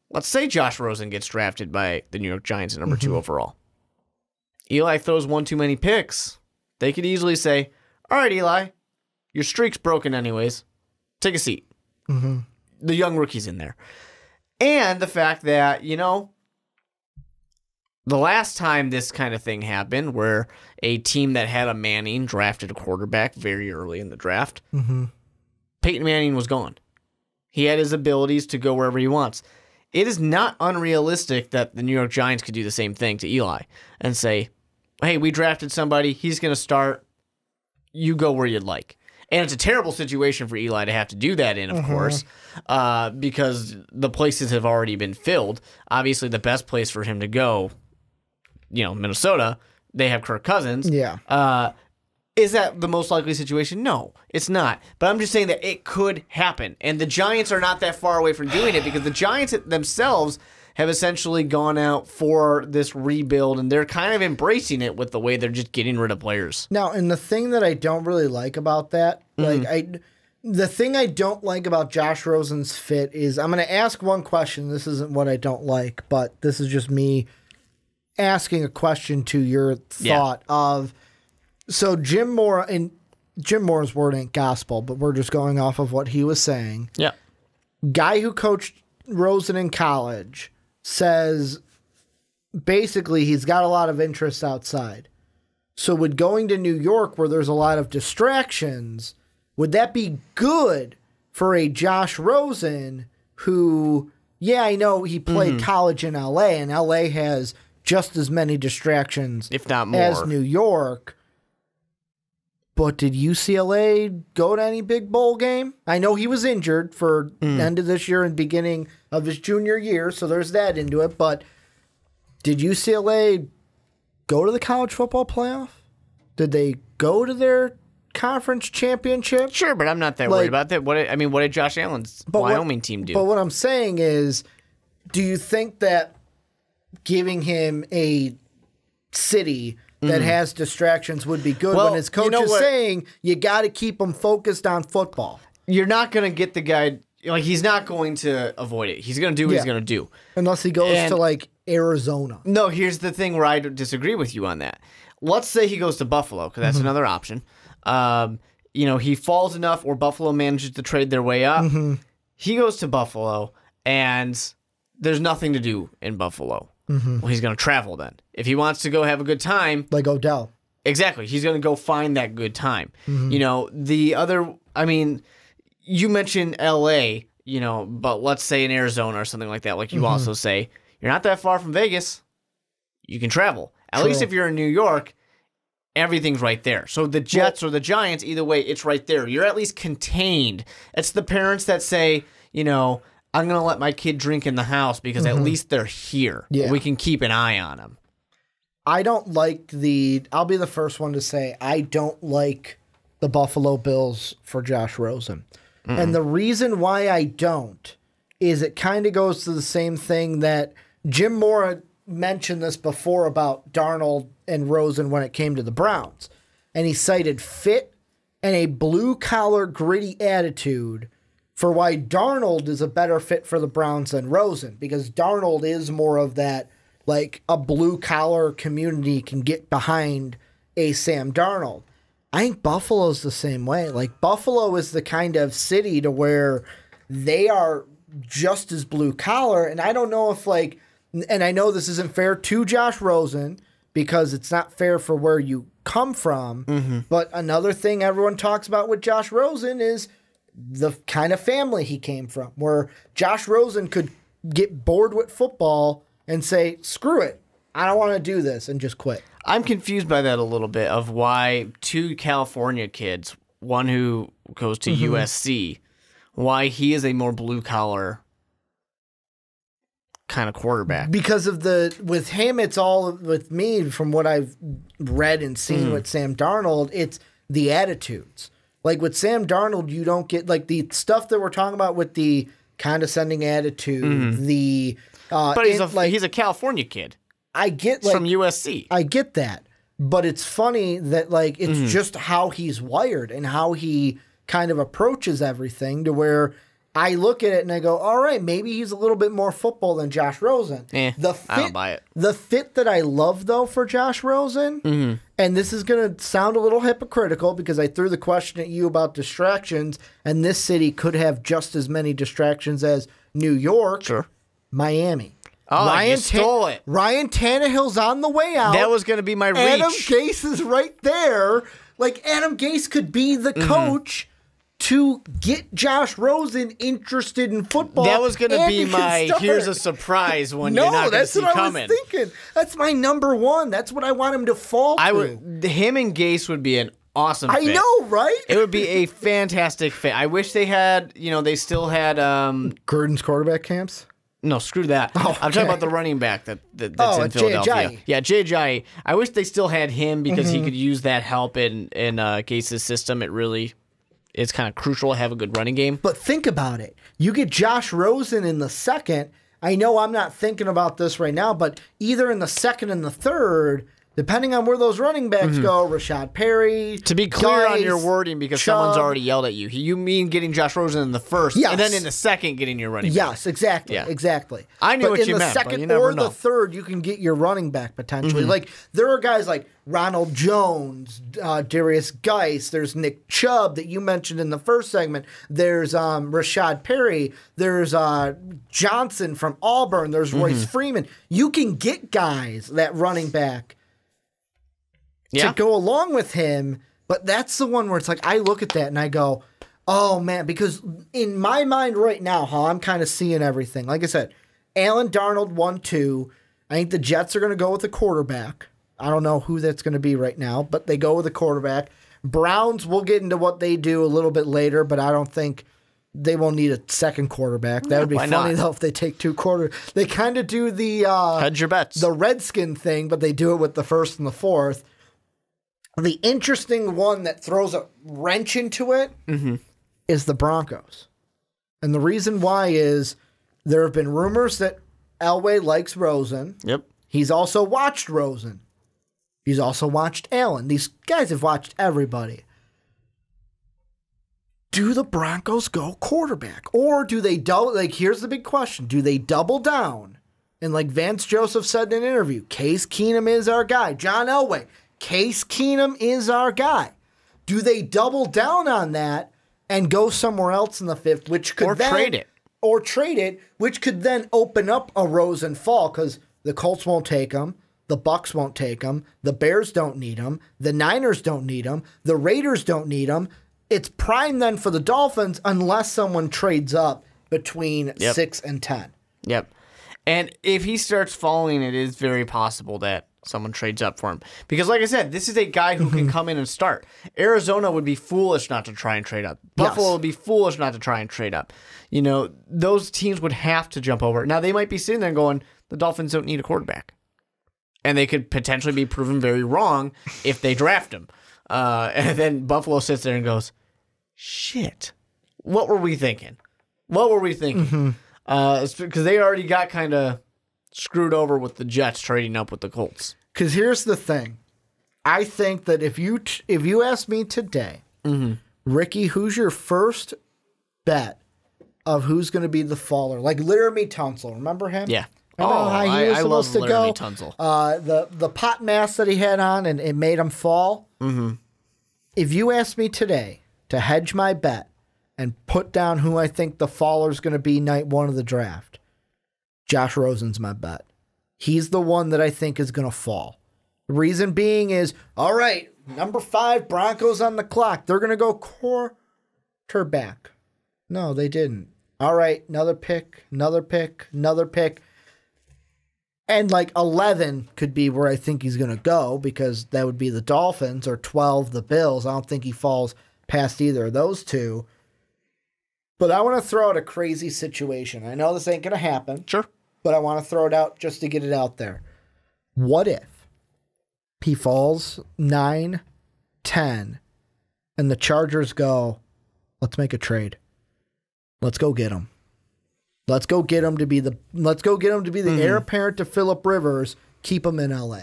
S3: let's say Josh Rosen gets drafted by the New York Giants at number 2 overall. Eli throws one too many picks. They could easily say, all right, Eli, your streak's broken anyways. Take a seat. The young rookie's in there. And the fact that, the last time this kind of thing happened, where a team that had a Manning drafted a quarterback very early in the draft, Peyton Manning was gone. He had his abilities to go wherever he wants. It is not unrealistic that the New York Giants could do the same thing to Eli and say, hey, we drafted somebody, he's going to start, you go where you'd like. And it's a terrible situation for Eli to have to do that in, of course, because the places have already been filled. Obviously, the best place for him to go, Minnesota, they have Kirk Cousins.
S2: Yeah.
S3: Is that the most likely situation? No, it's not. But I'm just saying that it could happen. And the Giants are not that far away from doing it because the Giants themselves have essentially gone out for this rebuild, and they're kind of embracing it with the way they're just getting rid of players.
S2: Now, and the thing that I don't really like about that, the thing I don't like about Josh Rosen's fit is, I'm going to ask one question. This isn't what I don't like, but this is just me asking a question to your thought of, so Jim Moore's word ain't gospel, but we're just going off of what he was saying.
S3: Yeah.
S2: Guy who coached Rosen in college says basically he's got a lot of interest outside. So would going to New York, where there's a lot of distractions, would that be good for a Josh Rosen who, I know he played college in L.A., and L.A. has just as many distractions,
S3: if not more,
S2: as New York. But did UCLA go to any big bowl game? I know he was injured for end of this year and beginning of his junior year, so there's that into it. But did UCLA go to the college football playoff? Did they go to their conference championship?
S3: Sure, but I'm not that worried about that. What did Josh Allen's Wyoming team do?
S2: But what I'm saying is, do you think that giving him a city that has distractions would be good when his coach is saying you got to keep him focused on football?
S3: You're not going to get the guy, he's not going to avoid it. He's going to do what he's going to do.
S2: Unless he goes to Arizona.
S3: No, here's the thing where I disagree with you on that. Let's say he goes to Buffalo, because that's another option. He falls enough or Buffalo manages to trade their way up. He goes to Buffalo and there's nothing to do in Buffalo. Well, he's going to travel then. If he wants to go have a good time.
S2: Like Odell.
S3: Exactly. He's going to go find that good time. You mentioned L.A., but let's say in Arizona or something like that, like you also say, you're not that far from Vegas. You can travel. At least if you're in New York, everything's right there. So the Jets or the Giants, either way, it's right there. You're at least contained. It's the parents that say, I'm going to let my kid drink in the house because at least they're here. Yeah. We can keep an eye on them.
S2: I don't like I'll be the first one to say, I don't like the Buffalo Bills for Josh Rosen. And the reason why I don't is it kind of goes to the same thing that Jim Moore mentioned this before about Darnold and Rosen when it came to the Browns. And he cited fit and a blue-collar, gritty attitude for why Darnold is a better fit for the Browns than Rosen. Because Darnold is more of that, like, a blue-collar community can get behind a Sam Darnold. I think Buffalo's the same way. Like, Buffalo is the kind of city to where they are just as blue-collar. And I don't know if, like, and I know this isn't fair to Josh Rosen because it's not fair for where you come from. But another thing everyone talks about with Josh Rosen is the kind of family he came from, where Josh Rosen could get bored with football and say, screw it, I don't want to do this, and just quit.
S3: I'm confused by that a little bit of why two California kids, one who goes to USC, why he is a more blue-collar kind of quarterback.
S2: Because of with him, it's all, with me, from what I've read and seen with Sam Darnold, it's the attitudes. Like with Sam Darnold, you don't get, like, the stuff that we're talking about with the condescending attitude,
S3: but he's a California kid.
S2: I get, like,
S3: from USC.
S2: I get that. But it's funny that, like, it's just how he's wired and how he kind of approaches everything, to where I look at it and I go, all right, maybe he's a little bit more football than Josh Rosen.
S3: I don't buy it.
S2: The fit that I love, though, for Josh Rosen, and this is going to sound a little hypocritical because I threw the question at you about distractions, and this city could have just as many distractions as New York, Miami.
S3: Oh, you stole it.
S2: Ryan Tannehill's on the way out.
S3: That was going to be my reach.
S2: Adam Gase is right there. Like, Adam Gase could be the coach to get Josh Rosen interested in football.
S3: That was going to be my here's a surprise one you're not going to see coming. No, that's what I was thinking.
S2: That's my number one. That's what I want him to fall to.
S3: Him and Gase would be an awesome fit.
S2: I know, right?
S3: It would be a fantastic fit. I wish they had, they still had...
S2: Gruden's quarterback camps?
S3: No, screw that. Oh, okay. I'm talking about the running back that's in Philadelphia.
S2: Jay.
S3: Yeah, Jay. I wish they still had him because he could use that help in Gase's system. It's kind of crucial to have a good running game.
S2: But think about it. You get Josh Rosen in the second. I know I'm not thinking about this right now, but either in the second and the third, depending on where those running backs go, Rashad Perry.
S3: To be clear on your wording, because someone's already yelled at you. You mean getting Josh Rosen in the first, and then in the second getting your running back.
S2: Yes, exactly. Yeah. Exactly.
S3: I knew what you meant,
S2: but you never know. In the second or the third, you can get your running back potentially. Like, there are guys like Ronald Jones, Darius Geis. There's Nick Chubb that you mentioned in the first segment. There's Rashad Perry. There's Johnson from Auburn. There's Royce Freeman. You can get guys that running back to go along with him, but that's the one where it's like, I look at that and I go, oh man, because in my mind right now, how I'm kind of seeing everything, like I said, Allen Darnold 1-2. I think the Jets are going to go with a quarterback. I don't know who that's going to be right now, but they go with a quarterback. Browns, we'll get into what they do a little bit later, but I don't think they won't need a second quarterback. That would be funny, though, if they take two quarterbacks. They kind of do the
S3: hedge your bets,
S2: the Redskin thing, but they do it with the first and the fourth. The interesting one that throws a wrench into it is the Broncos. And the reason why is there have been rumors that Elway likes Rosen.
S3: Yep.
S2: He's also watched Rosen. He's also watched Allen. These guys have watched everybody. Do the Broncos go quarterback? Or do they double? Like, here's the big question. Do they double down? And like Vance Joseph said in an interview, Case Keenum is our guy. John Elway, Case Keenum is our guy. Do they double down on that and go somewhere else in the fifth, which could
S3: trade it?
S2: Or trade it, which could then open up a Rosen fall because the Colts won't take him, the Bucks won't take him, the Bears don't need him, the Niners don't need him, the Raiders don't need him. It's prime then for the Dolphins unless someone trades up between 6 and 10.
S3: Yep. And if he starts falling, it is very possible that someone trades up for him. Because like I said, this is a guy who can come in and start. Arizona would be foolish not to try and trade up. Buffalo would be foolish not to try and trade up. Those teams would have to jump over. Now, they might be sitting there going, the Dolphins don't need a quarterback. And they could potentially be proven very wrong if they draft him. And then Buffalo sits there and goes, shit, what were we thinking? Because they already got kind of screwed over with the Jets trading up with the Colts.
S2: Because here's the thing. I think that if you ask me today, Ricky, who's your first bet of who's going to be the faller? Like Laramie Tunsil, remember him?
S3: Yeah.
S2: Remember how he was supposed to
S3: Laramie
S2: go?
S3: Tunsil.
S2: The pot mask that he had on and it made him fall. Mm-hmm. If you ask me today to hedge my bet and put down who I think the faller is going to be night one of the draft, Josh Rosen's my bet. He's the one that I think is going to fall. The reason being is, all right, number 5, Broncos on the clock. They're going to go quarterback. No, they didn't. All right, another pick. And like 11 could be where I think he's going to go because that would be the Dolphins, or 12, the Bills. I don't think he falls past either of those two. But I want to throw out a crazy situation. I know this ain't going to happen.
S3: Sure.
S2: But I want to throw it out just to get it out there. What if he falls 9, 10, and the Chargers go, let's make a trade. Let's go get him. Let's go get him to be the heir apparent to Phillip Rivers. Keep him in LA.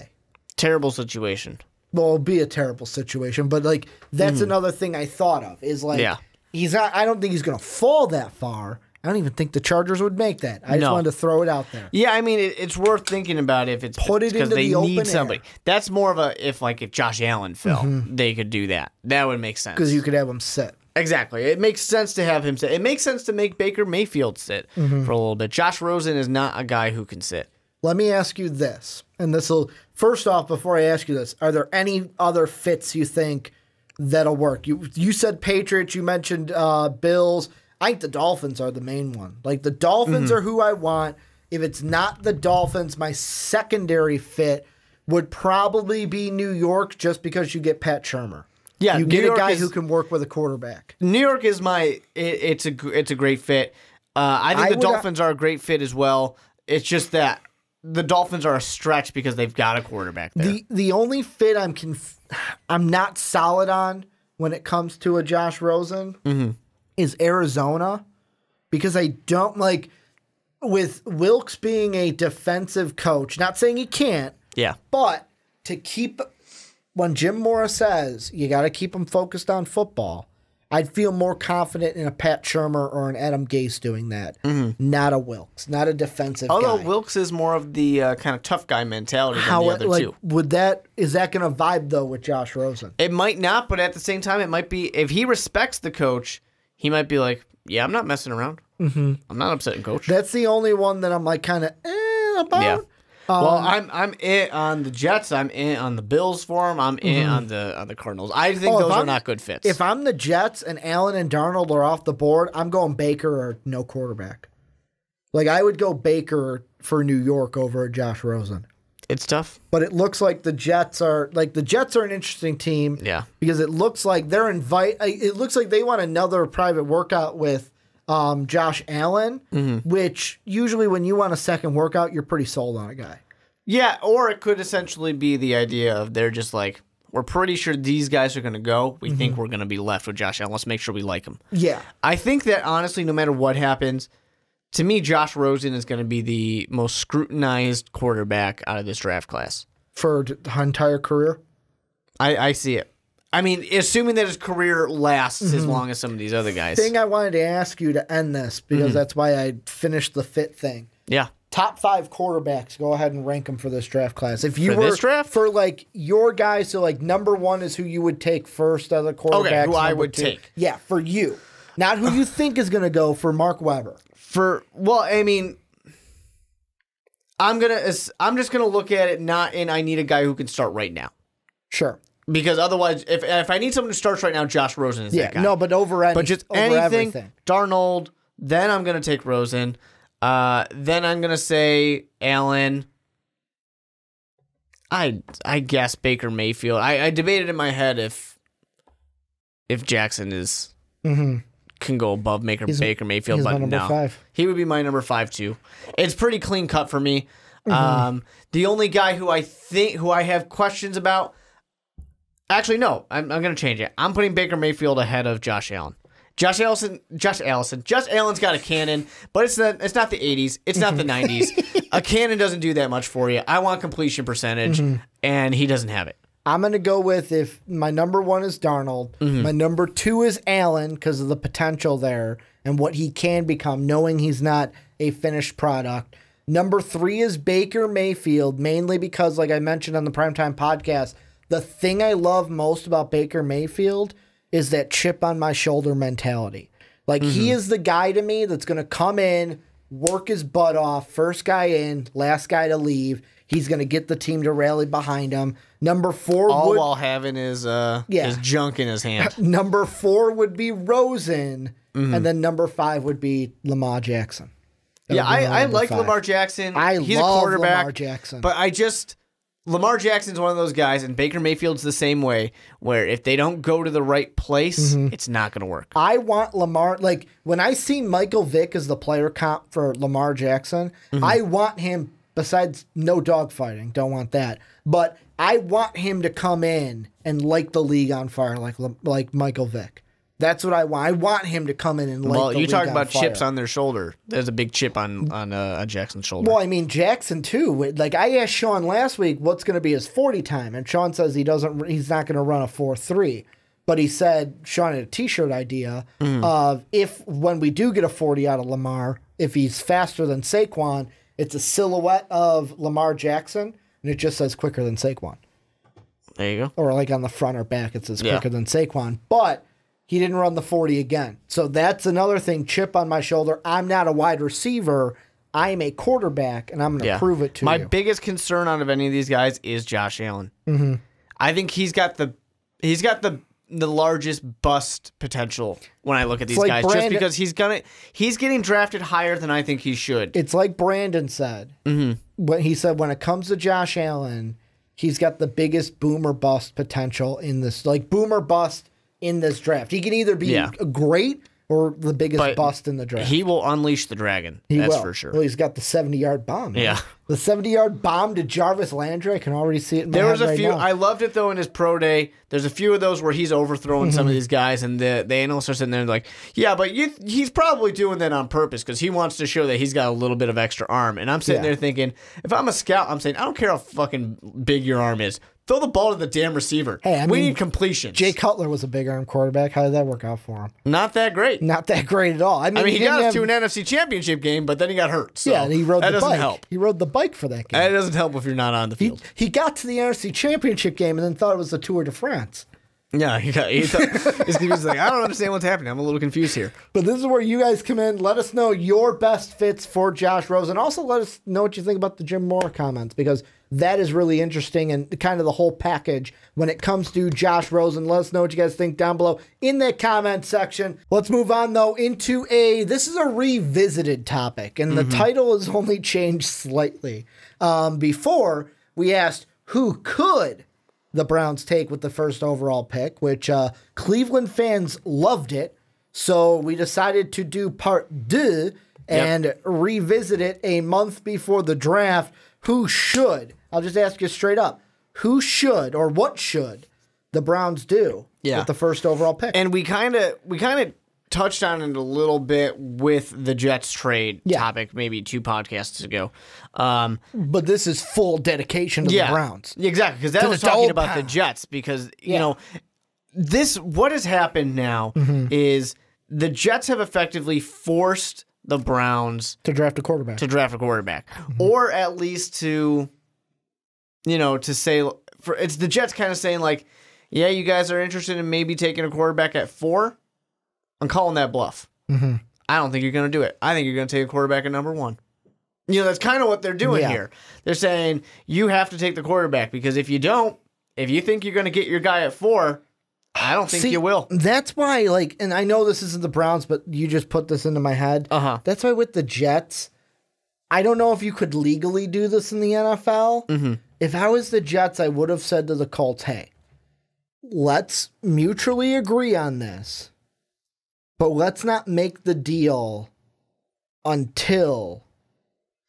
S3: Terrible situation.
S2: Well, it'll be a terrible situation, but like that's another thing I thought of is like he's not. I don't think he's going to fall that far. I don't even think the Chargers would make that. I just wanted to throw it out there.
S3: Yeah, I mean it's worth thinking about if it's because they need somebody. Air. That's more of a if Josh Allen fell, they could do that. That would make sense
S2: because you could have him sit.
S3: Exactly. It makes sense to have him sit. It makes sense to make Baker Mayfield sit for a little bit. Josh Rosen is not a guy who can sit.
S2: Let me ask you this, and this will first off before I ask you this: are there any other fits you think that'll work? You said Patriots. You mentioned Bills. I think the Dolphins are the main one. Like the Dolphins are who I want. If it's not the Dolphins, my secondary fit would probably be New York, just because you get Pat Shurmur. Yeah, you get a guy who can work with a quarterback.
S3: New York is it's a great fit. I think the Dolphins are a great fit as well. It's just that the Dolphins are a stretch because they've got a quarterback there.
S2: The only fit I'm not solid on when it comes to a Josh Rosen is Arizona, because I don't like with Wilkes being a defensive coach. Not saying he can't.
S3: Yeah,
S2: but to keep. When Jim Mora says you got to keep them focused on football, I'd feel more confident in a Pat Shurmur or an Adam Gase doing that, not a Wilkes, not a defensive guy.
S3: Although Wilkes is more of the kind of tough guy mentality than the other two.
S2: Is that going to vibe, though, with Josh Rosen?
S3: It might not, but at the same time, it might be. If he respects the coach, he might be like, yeah, I'm not messing around. I'm not upsetting coach.
S2: That's the only one that I'm like kind of about.
S3: Yeah. Well, I'm in on the Jets. I'm in on the Bills for him. I'm in on the Cardinals. I think those are not good fits.
S2: If I'm the Jets and Allen and Darnold are off the board, I'm going Baker or no quarterback. Like I would go Baker for New York over Josh Rosen.
S3: It's tough,
S2: but it looks like the Jets are an interesting team.
S3: Yeah,
S2: because it looks like It looks like they want another private workout with Josh Allen, which usually when you want a second workout, you're pretty sold on a guy.
S3: Yeah, or it could essentially be the idea of they're just like, we're pretty sure these guys are going to go. We think we're going to be left with Josh Allen. Let's make sure we like him. Yeah. I think that honestly, no matter what happens, to me, Josh Rosen is going to be the most scrutinized quarterback out of this draft class.
S2: For the entire career?
S3: I see it. I mean, assuming that his career lasts as long as some of these other guys.
S2: Thing I wanted to ask you to end this, because that's why I finished the fit thing.
S3: Yeah.
S2: Top 5 quarterbacks. Go ahead and rank them for this draft class. If you
S3: for this draft?
S2: For like your guys, so like number 1 is who you would take first of the quarterbacks.
S3: Okay, who I would take.
S2: Yeah, for you. Not who you think is going to go for Mark Weber.
S3: I mean, I'm just gonna look at it not in I need a guy who can start right now.
S2: Sure.
S3: Because otherwise, if I need someone who starts right now, Josh Rosen is that guy.
S2: No, but just anything,
S3: Darnold. Then I'm gonna take Rosen. Then I'm gonna say Allen. I guess Baker Mayfield. I debated in my head if Jackson is can go above Baker Mayfield, but no,
S2: 5.
S3: He would be my number 5 too. It's pretty clean cut for me. The only guy who I have questions about. Actually, no, I'm going to change it. I'm putting Baker Mayfield ahead of Josh Allen. Josh Allen's got a cannon, but it's not the 80s. It's not the 90s. A cannon doesn't do that much for you. I want completion percentage, and he doesn't have it.
S2: I'm going to go with, if my number 1 is Darnold, my number 2 is Allen because of the potential there and what he can become, knowing he's not a finished product. Number 3 is Baker Mayfield, mainly because, like I mentioned on the Primetime Podcast, the thing I love most about Baker Mayfield is that chip on my shoulder mentality. Like, he is the guy to me that's going to come in, work his butt off, first guy in, last guy to leave. He's going to get the team to rally behind him. Number 4
S3: while having his junk in his hand.
S2: Number 4 would be Rosen, and then number 5 would be Lamar Jackson.
S3: Yeah, I like Lamar Jackson. He's
S2: love
S3: a quarterback,
S2: Lamar Jackson.
S3: But Lamar Jackson's one of those guys, and Baker Mayfield's the same way, where if they don't go to the right place, it's not going to work.
S2: I want Lamar, like, when I see Michael Vick as the player comp for Lamar Jackson, I want him, besides no dogfighting, don't want that, but I want him to come in and light the league on fire like Michael Vick. That's what I want. I want him to come in and light the league on fire. Well, you talk about
S3: chips on their shoulder. There's a big chip on Jackson's shoulder.
S2: Well, I mean, Jackson, too. Like, I asked Sean last week what's going to be his 40 time, and Sean says he's not going to run a 4.3. But he said, Sean had a T-shirt idea of, if when we do get a 40 out of Lamar, if he's faster than Saquon, it's a silhouette of Lamar Jackson, and it just says quicker than Saquon.
S3: There you go.
S2: Or like on the front or back, it says quicker than Saquon. But he didn't run the 40 again. So that's another thing, chip on my shoulder. I'm not a wide receiver. I'm a quarterback, and I'm going to prove it to you.
S3: My biggest concern out of any of these guys is Josh Allen. I think he's got the largest bust potential when I look at these guys, just because he's getting drafted higher than I think he should.
S2: It's like Brandon said. When he said, when it comes to Josh Allen, he's got the biggest boomer bust potential in this, like boomer bust in this draft. He can either be great or the biggest bust in the draft.
S3: He will unleash the dragon. That's for sure.
S2: Well, he's got the 70-yard bomb.
S3: Yeah.
S2: The 70-yard bomb to Jarvis Landry. I can already see it in my head right now.
S3: I loved it, though, in his pro day. There's a few of those where he's overthrowing some of these guys, and the analysts are sitting there like, yeah, but he's probably doing that on purpose because he wants to show that he's got a little bit of extra arm. And I'm sitting there thinking, if I'm a scout, I'm saying, I don't care how fucking big your arm is. Throw the ball to the damn receiver. Hey, we need completions.
S2: Jay Cutler was a big arm quarterback. How did that work out for him?
S3: Not that great.
S2: Not that great at all. I mean,
S3: he got us to an NFC Championship game, but then he got hurt. So
S2: and he rode the bike.
S3: That doesn't help.
S2: He rode the bike for that game.
S3: That doesn't help if you're not on the field.
S2: He got to the NFC Championship game and then thought it was the Tour de France.
S3: Yeah, he was like, I don't understand what's happening. I'm a little confused here.
S2: But this is where you guys come in. Let us know your best fits for Josh Rosen. Also, let us know what you think about the Jim Moore comments, because that is really interesting and kind of the whole package when it comes to Josh Rosen. Let us know what you guys think down below in the comment section. Let's move on, though, into this is a revisited topic, and the title has only changed slightly. Before, we asked who could the Browns take with the first overall pick, which Cleveland fans loved it. So we decided to do part 2 and revisit it a month before the draft. Who should, I'll just ask you straight up, who should or what should the Browns do with the first overall pick?
S3: And we kind of touched on it a little bit with the Jets trade topic maybe 2 podcasts ago.
S2: But this is full dedication to the Browns.
S3: Exactly, because that was talking about the Jets, because, you know, what has happened now is the Jets have effectively forced the Browns
S2: to draft a quarterback.
S3: Or at least to say, it's the Jets kind of saying like, yeah, you guys are interested in maybe taking a quarterback at 4. I'm calling that bluff. I don't think you're going to do it. I think you're going to take a quarterback at number 1. That's kind of what they're doing here. They're saying you have to take the quarterback, because if you don't, if you think you're going to get your guy at 4, I don't think you will.
S2: That's why, and I know this isn't the Browns, but you just put this into my head. That's why with the Jets, I don't know if you could legally do this in the NFL. If I was the Jets, I would have said to the Colts, hey, let's mutually agree on this, but let's not make the deal until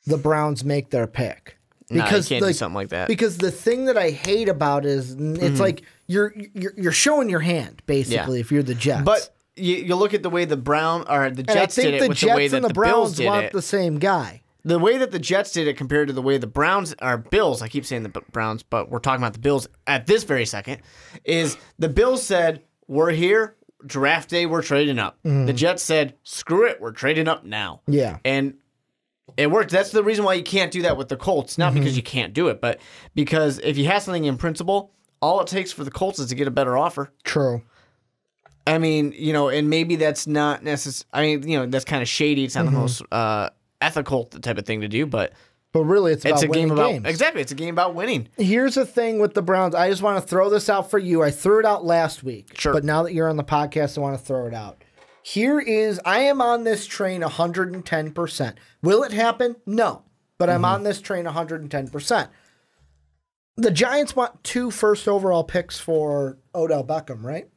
S2: the Browns make their pick.
S3: Because you can't do something like that.
S2: Because the thing that I hate about it is it's like you're showing your hand, basically, if you're the Jets.
S3: But you look at the way the Jets did it with
S2: the
S3: the way
S2: Jets
S3: that
S2: and the
S3: the
S2: Browns
S3: Bills did
S2: want
S3: it.
S2: the same guy.
S3: The way that the Jets did it compared to the way the Browns or Bills, I keep saying the Browns, but we're talking about the Bills at this very second, is the Bills said, we're here, draft day, we're trading up. The Jets said, screw it, we're trading up now.
S2: Yeah.
S3: And it worked. That's the reason why you can't do that with the Colts. Not because you can't do it, but because if you have something in principle, all it takes for the Colts is to get a better offer.
S2: True.
S3: I mean, and maybe that's not necessary. I mean, that's kind of shady. It's not the most ethical type of thing to do, but
S2: really, it's about winning games.
S3: Exactly. It's a game about winning.
S2: Here's the thing with the Browns. I just want to throw this out for you. I threw it out last week.
S3: Sure.
S2: But now that you're on the podcast, I want to throw it out. I am on this train 110%. Will it happen? No. But I'm on this train 110%. The Giants want 2 first overall picks for Odell Beckham, right?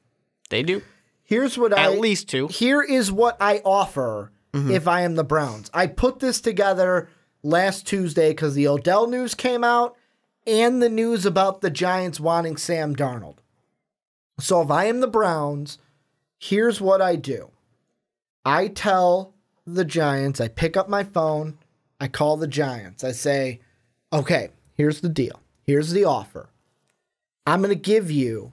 S3: They do.
S2: Here's what
S3: At least 2.
S2: Here is what I offer if I am the Browns. I put this together last Tuesday because the Odell news came out and the news about the Giants wanting Sam Darnold. So if I am the Browns, here's what I do. I tell the Giants, I pick up my phone, I call the Giants. I say, okay, here's the deal. Here's the offer. I'm going to give you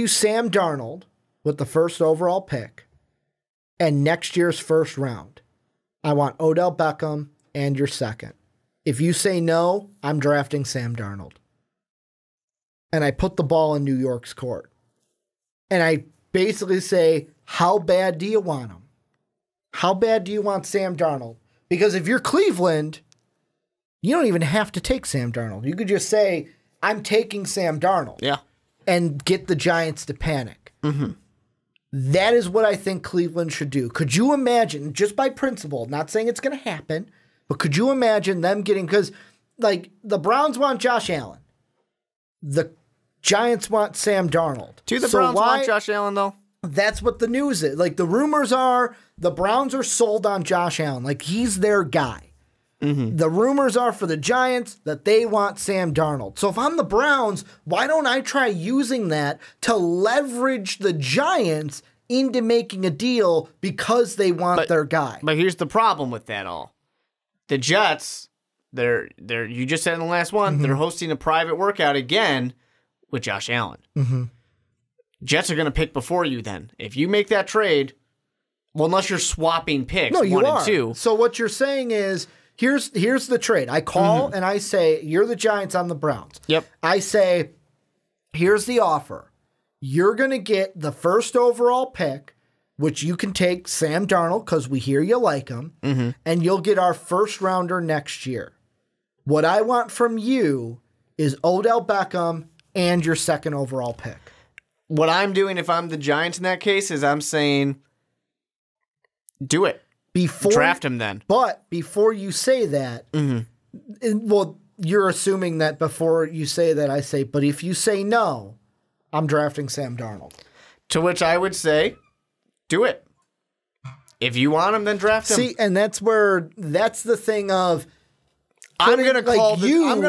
S2: Sam Darnold with the first overall pick and next year's first round. I want Odell Beckham and your second. If you say no, I'm drafting Sam Darnold. And I put the ball in New York's court. And I basically say, how bad do you want him? How bad do you want Sam Darnold? Because if you're Cleveland, you don't even have to take Sam Darnold. You could just say, I'm taking Sam Darnold.
S3: Yeah.
S2: And get the Giants to panic. That is what I think Cleveland should do. Could you imagine, just by principle, not saying it's going to happen, but could you imagine them getting, because like the Browns want Josh Allen. The Giants want Sam Darnold.
S3: Do the Browns want Josh Allen, though?
S2: That's what the news is. Like the rumors are the Browns are sold on Josh Allen. Like he's their guy. The rumors are for the Giants that they want Sam Darnold. So if I'm the Browns, why don't I try using that to leverage the Giants into making a deal because they want their guy?
S3: But here's the problem with that all. The Jets, they're you just said in the last one, they're hosting a private workout again with Josh Allen. Jets are going to pick before you then. If you make that trade, well, unless you're swapping picks,
S2: no, you
S3: 1
S2: are.
S3: and 2.
S2: So what you're saying is, here's the trade. I call and I say, you're the Giants, I'm the Browns.
S3: Yep.
S2: I say, here's the offer. You're going to get the first overall pick, which you can take Sam Darnold because we hear you like him, and you'll get our first rounder next year. What I want from you is Odell Beckham and your second overall pick.
S3: What I'm doing if I'm the Giants in that case is I'm saying, do it. Draft him then.
S2: But before you say that, well, you're assuming that before you say that, I say, but if you say no, I'm drafting Sam Darnold.
S3: To which I would say, do it. If you want him, then draft him.
S2: See, and that's the thing of
S3: I'm going to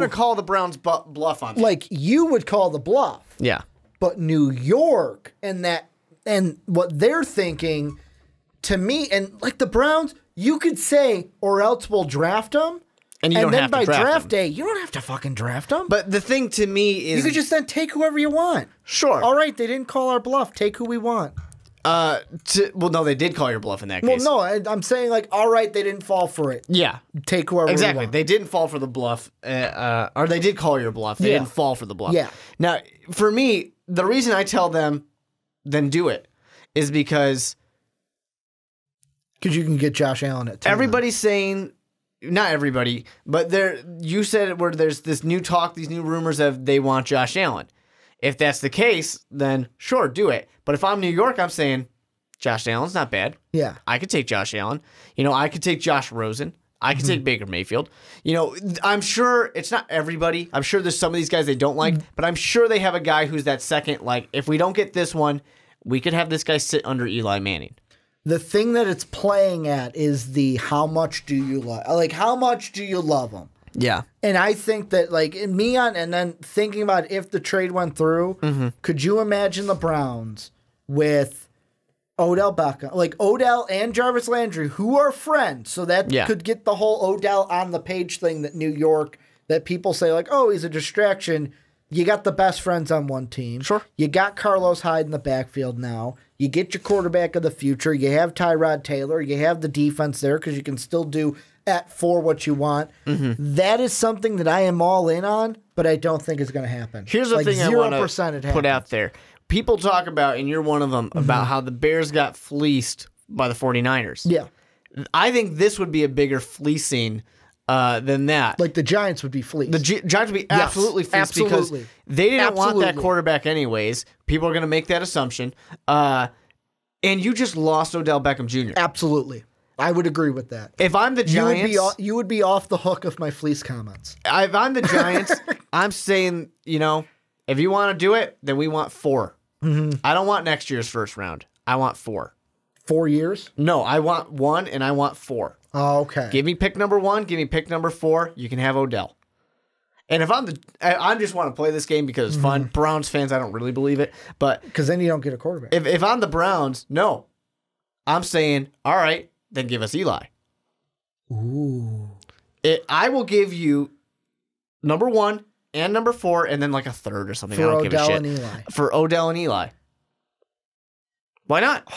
S3: call the Browns bluff on that.
S2: Like you would call the bluff.
S3: Yeah.
S2: But New York and what they're thinking to me, and like the Browns, you could say, or else we'll draft them.
S3: And you don't
S2: then
S3: have to
S2: by
S3: draft
S2: day, you don't have to fucking draft them.
S3: But the thing to me is,
S2: you could just then take whoever you want.
S3: Sure.
S2: All right, they didn't call our bluff. Take who we want.
S3: Well, no, they did call your bluff in that
S2: Well,
S3: case.
S2: no, I'm saying like, all right, they didn't fall for it.
S3: Yeah.
S2: Take whoever
S3: Exactly.
S2: we want.
S3: They didn't fall for the bluff, or they did call your bluff. They didn't fall for the bluff.
S2: Yeah.
S3: Now, for me, the reason I tell them, then do it, is because
S2: you can get Josh Allen at 10.
S3: Everybody's saying, not everybody, but you said where there's this new talk, these new rumors of they want Josh Allen. If that's the case, then sure, do it. But if I'm New York, I'm saying Josh Allen's not bad.
S2: Yeah.
S3: I could take Josh Allen. I could take Josh Rosen. I could take Baker Mayfield. I'm sure it's not everybody. I'm sure there's some of these guys they don't like, but I'm sure they have a guy who's that second, like, if we don't get this one, we could have this guy sit under Eli Manning.
S2: The thing that it's playing at is the how much do you love him?
S3: Yeah.
S2: And I think that and then thinking about if the trade went through, could you imagine the Browns with Odell Beckham, like Odell and Jarvis Landry, who are friends. So that could get the whole Odell on the page thing that New York, that people say like, oh, he's a distraction. You got the best friends on one team.
S3: Sure.
S2: You got Carlos Hyde in the backfield now. You get your quarterback of the future. You have Tyrod Taylor. You have the defense there because you can still do at 4 what you want. That is something that I am all in on, but I don't think it's going to happen.
S3: Here's the
S2: like
S3: thing I want to put
S2: happen.
S3: out there. People talk about, and you're one of them, about how the Bears got fleeced by the 49ers.
S2: Yeah.
S3: I think this would be a bigger fleecing than that.
S2: Like the Giants would be fleeced.
S3: The Giants would be absolutely fleeced because they didn't want that quarterback anyways. People are going to make that assumption. And you just lost Odell Beckham Jr.
S2: Absolutely. I would agree with that.
S3: If I'm the Giants...
S2: You would be off the hook of my fleece comments.
S3: If I'm the Giants, I'm saying, if you want to do it, then we want 4. I don't want next year's first round. I want 4.
S2: 4 years?
S3: No, I want 1 and I want 4.
S2: Oh, okay.
S3: Give me pick number 1. Give me pick number 4. You can have Odell. And if I just want to play this game because it's fun. Browns fans, I don't really believe it, but
S2: because then you don't get a quarterback.
S3: If I'm the Browns, no, I'm saying, all right, then give us Eli.
S2: Ooh.
S3: I will give you number 1 and number 4, and then like a third or something.
S2: For
S3: I don't
S2: Odell
S3: give a shit.
S2: and Eli.
S3: For Odell and Eli. Why not?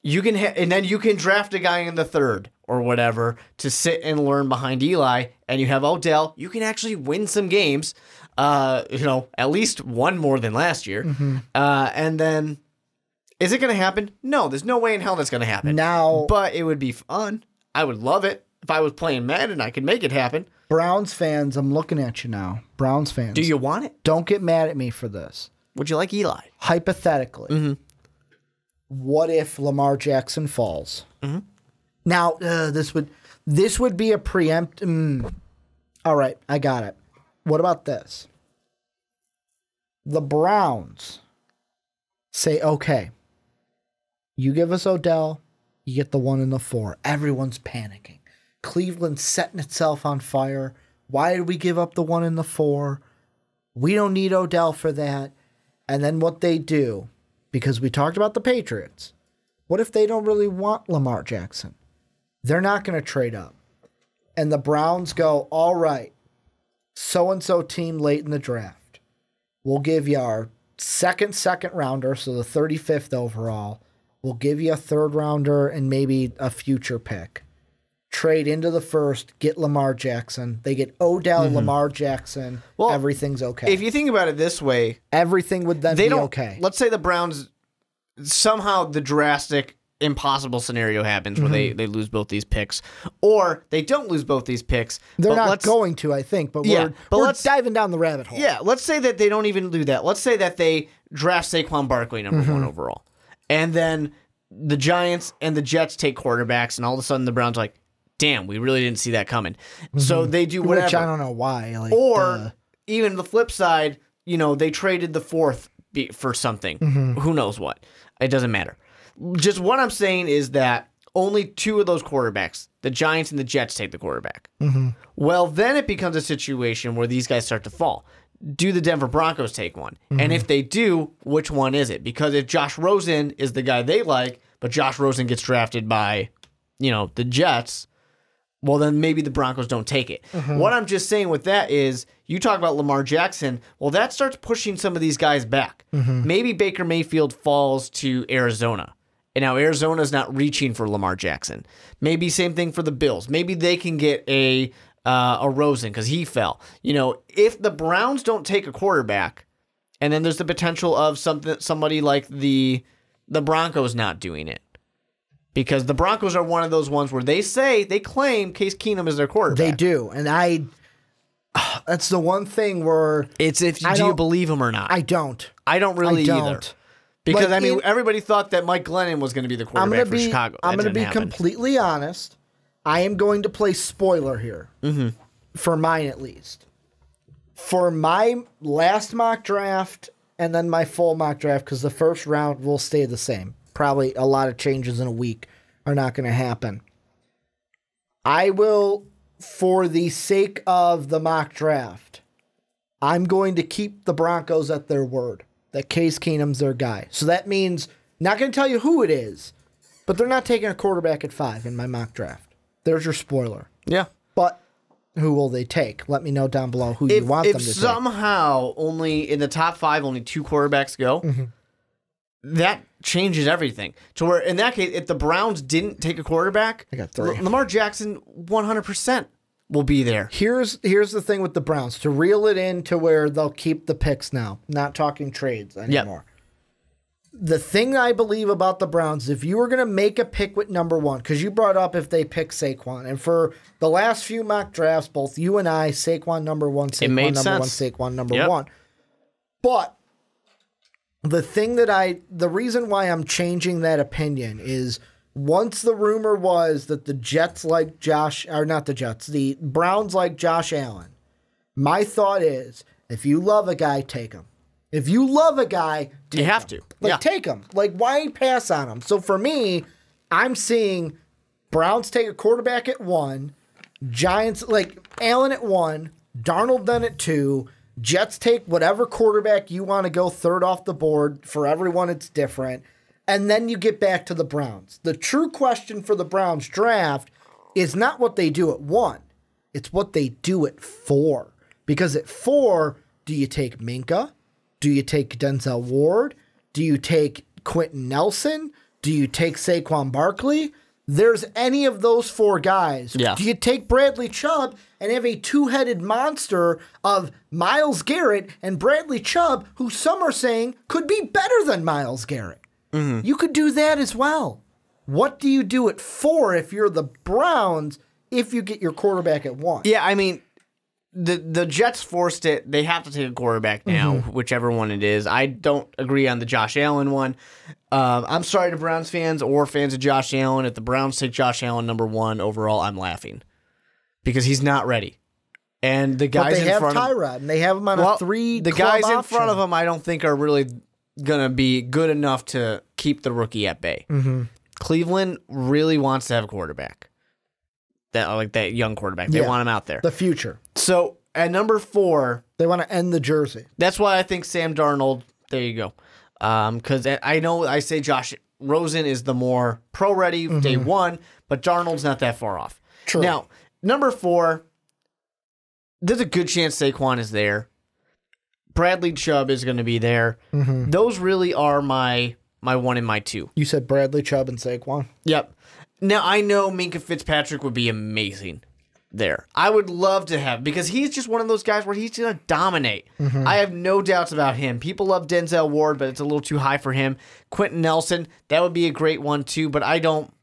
S3: You can and then you can draft a guy in the 3rd or whatever to sit and learn behind Eli, and you have Odell. You can actually win some games, at least one more than last year. And then, is it going to happen? No, there's no way in hell that's going to happen.
S2: Now,
S3: but it would be fun. I would love it if I was playing Madden. I could make it happen.
S2: Browns fans, I'm looking at you now. Browns fans,
S3: do you want it?
S2: Don't get mad at me for this.
S3: Would you like Eli?
S2: Hypothetically, what if Lamar Jackson falls? Now, this would be a preempt. All right, I got it. What about this? The Browns say, okay, you give us Odell, you get the 1 and the 4. Everyone's panicking. Cleveland's setting itself on fire. Why did we give up the 1 and the 4? We don't need Odell for that. And then what they do, because we talked about the Patriots, what if they don't really want Lamar Jackson? They're not going to trade up. And the Browns go, all right, so-and-so team late in the draft. We'll give you our second rounder, so the 35th overall. We'll give you a 3rd rounder and maybe a future pick. Trade into the 1st, get Lamar Jackson. They get Odell, Lamar Jackson. Well, everything's okay.
S3: If you think about it this way,
S2: everything would then be okay.
S3: Let's say the Browns, somehow the drastic, impossible scenario happens where they lose both these picks, or they don't lose both these picks.
S2: They're not going to, I think, but we're diving down the rabbit hole.
S3: Yeah, let's say that they don't even do that. Let's say that they draft Saquon Barkley number 1 overall, and then the Giants and the Jets take quarterbacks, and all of a sudden the Browns are like, damn, we really didn't see that coming. So they do whatever.
S2: Which I don't know why.
S3: Or even the flip side, they traded the 4th for something. Who knows what? It doesn't matter. Just what I'm saying is that only 2 of those quarterbacks, the Giants and the Jets, take the quarterback. Well, then it becomes a situation where these guys start to fall. Do the Denver Broncos take one? And if they do, which one is it? Because if Josh Rosen is the guy they like, but Josh Rosen gets drafted by, the Jets, well, then maybe the Broncos don't take it. What I'm just saying with that is, you talk about Lamar Jackson, well, that starts pushing some of these guys back. Maybe Baker Mayfield falls to Arizona, and now Arizona's not reaching for Lamar Jackson. Maybe same thing for the Bills. Maybe they can get a Rosen because he fell. If the Browns don't take a quarterback, and then there's the potential of somebody like the Broncos not doing it. Because the Broncos are one of those ones where they claim Case Keenum is their quarterback.
S2: They do. And that's the one thing where...
S3: It's do you believe him or not?
S2: I don't.
S3: I don't really either. Because, everybody thought that Mike Glennon was going to be the quarterback for Chicago.
S2: I'm going to be completely honest. I am going to play spoiler here. For mine, at least. For my last mock draft and then my full mock draft, because the first round will stay the same. Probably a lot of changes in a week are not going to happen. I will, for the sake of the mock draft, I'm going to keep the Broncos at their word that Case Keenum's their guy. So that means Not going to tell you who it is, but they're not taking a quarterback at 5 in my mock draft. There's your spoiler.
S3: Yeah.
S2: But who will they take? Let me know down below who you want them to take.
S3: If somehow only in the top 5, only 2 quarterbacks go, that changes everything. To where, in that case, if the Browns didn't take a quarterback,
S2: I got 3.
S3: Lamar Jackson 100% will be there.
S2: Here's the thing with the Browns. To reel it in to where they'll keep the picks now. Not talking trades anymore. The thing I believe about the Browns, if you were going to make a pick with number 1, because you brought up if they pick Saquon, and for the last few mock drafts, both you and I, Saquon number 1, Saquon number
S3: sense.
S2: 1, Saquon number 1. But the reason why I'm changing that opinion is once the rumor was that the Jets like the Browns like Josh Allen, my thought is if you love a guy, take him. If you love a guy,
S3: you have to.
S2: Take him. Why pass on him? So for me, I'm seeing Browns take a quarterback at 1, Giants, Allen at 1, Darnold then at 2, Jets take whatever quarterback you want to go third off the board. For everyone, it's different. And then you get back to the Browns. The true question for the Browns draft is not what they do at 1. It's what they do at 4. Because at 4, do you take Minka? Do you take Denzel Ward? Do you take Quentin Nelson? Do you take Saquon Barkley? There's any of those 4 guys.
S3: Yeah.
S2: Do you take Bradley Chubb and have a 2-headed monster of Myles Garrett and Bradley Chubb, who some are saying could be better than Myles Garrett? You could do that as well. What do you do at 4 if you're the Browns if you get your quarterback at 1?
S3: Yeah, I mean, the Jets forced it. They have to take a quarterback now, whichever one it is. I don't agree on the Josh Allen one. I'm sorry to Browns fans or fans of Josh Allen. If the Browns take Josh Allen number 1 overall, I'm laughing because he's not ready. And the guys in front of him,
S2: Tyrod, and they have him on a 3.
S3: The guys in front of him, I don't think are really gonna be good enough to keep the rookie at bay. Cleveland really wants to have a quarterback, that young quarterback. They want him out there,
S2: the future.
S3: So at number 4,
S2: they want to end the jersey.
S3: That's why I think Sam Darnold. There you go. Because I know I say Josh Rosen is the more pro-ready day 1, but Darnold's not that far off.
S2: True.
S3: Now, number 4, there's a good chance Saquon is there. Bradley Chubb is going to be there. Those really are my 1 and my 2.
S2: You said Bradley Chubb and Saquon?
S3: Yep. Now, I know Minka Fitzpatrick would be amazing there. I would love to have, because he's just one of those guys where he's going to dominate. I have no doubts about him. People love Denzel Ward, but it's a little too high for him. Quentin Nelson, that would be a great one too, but I don't,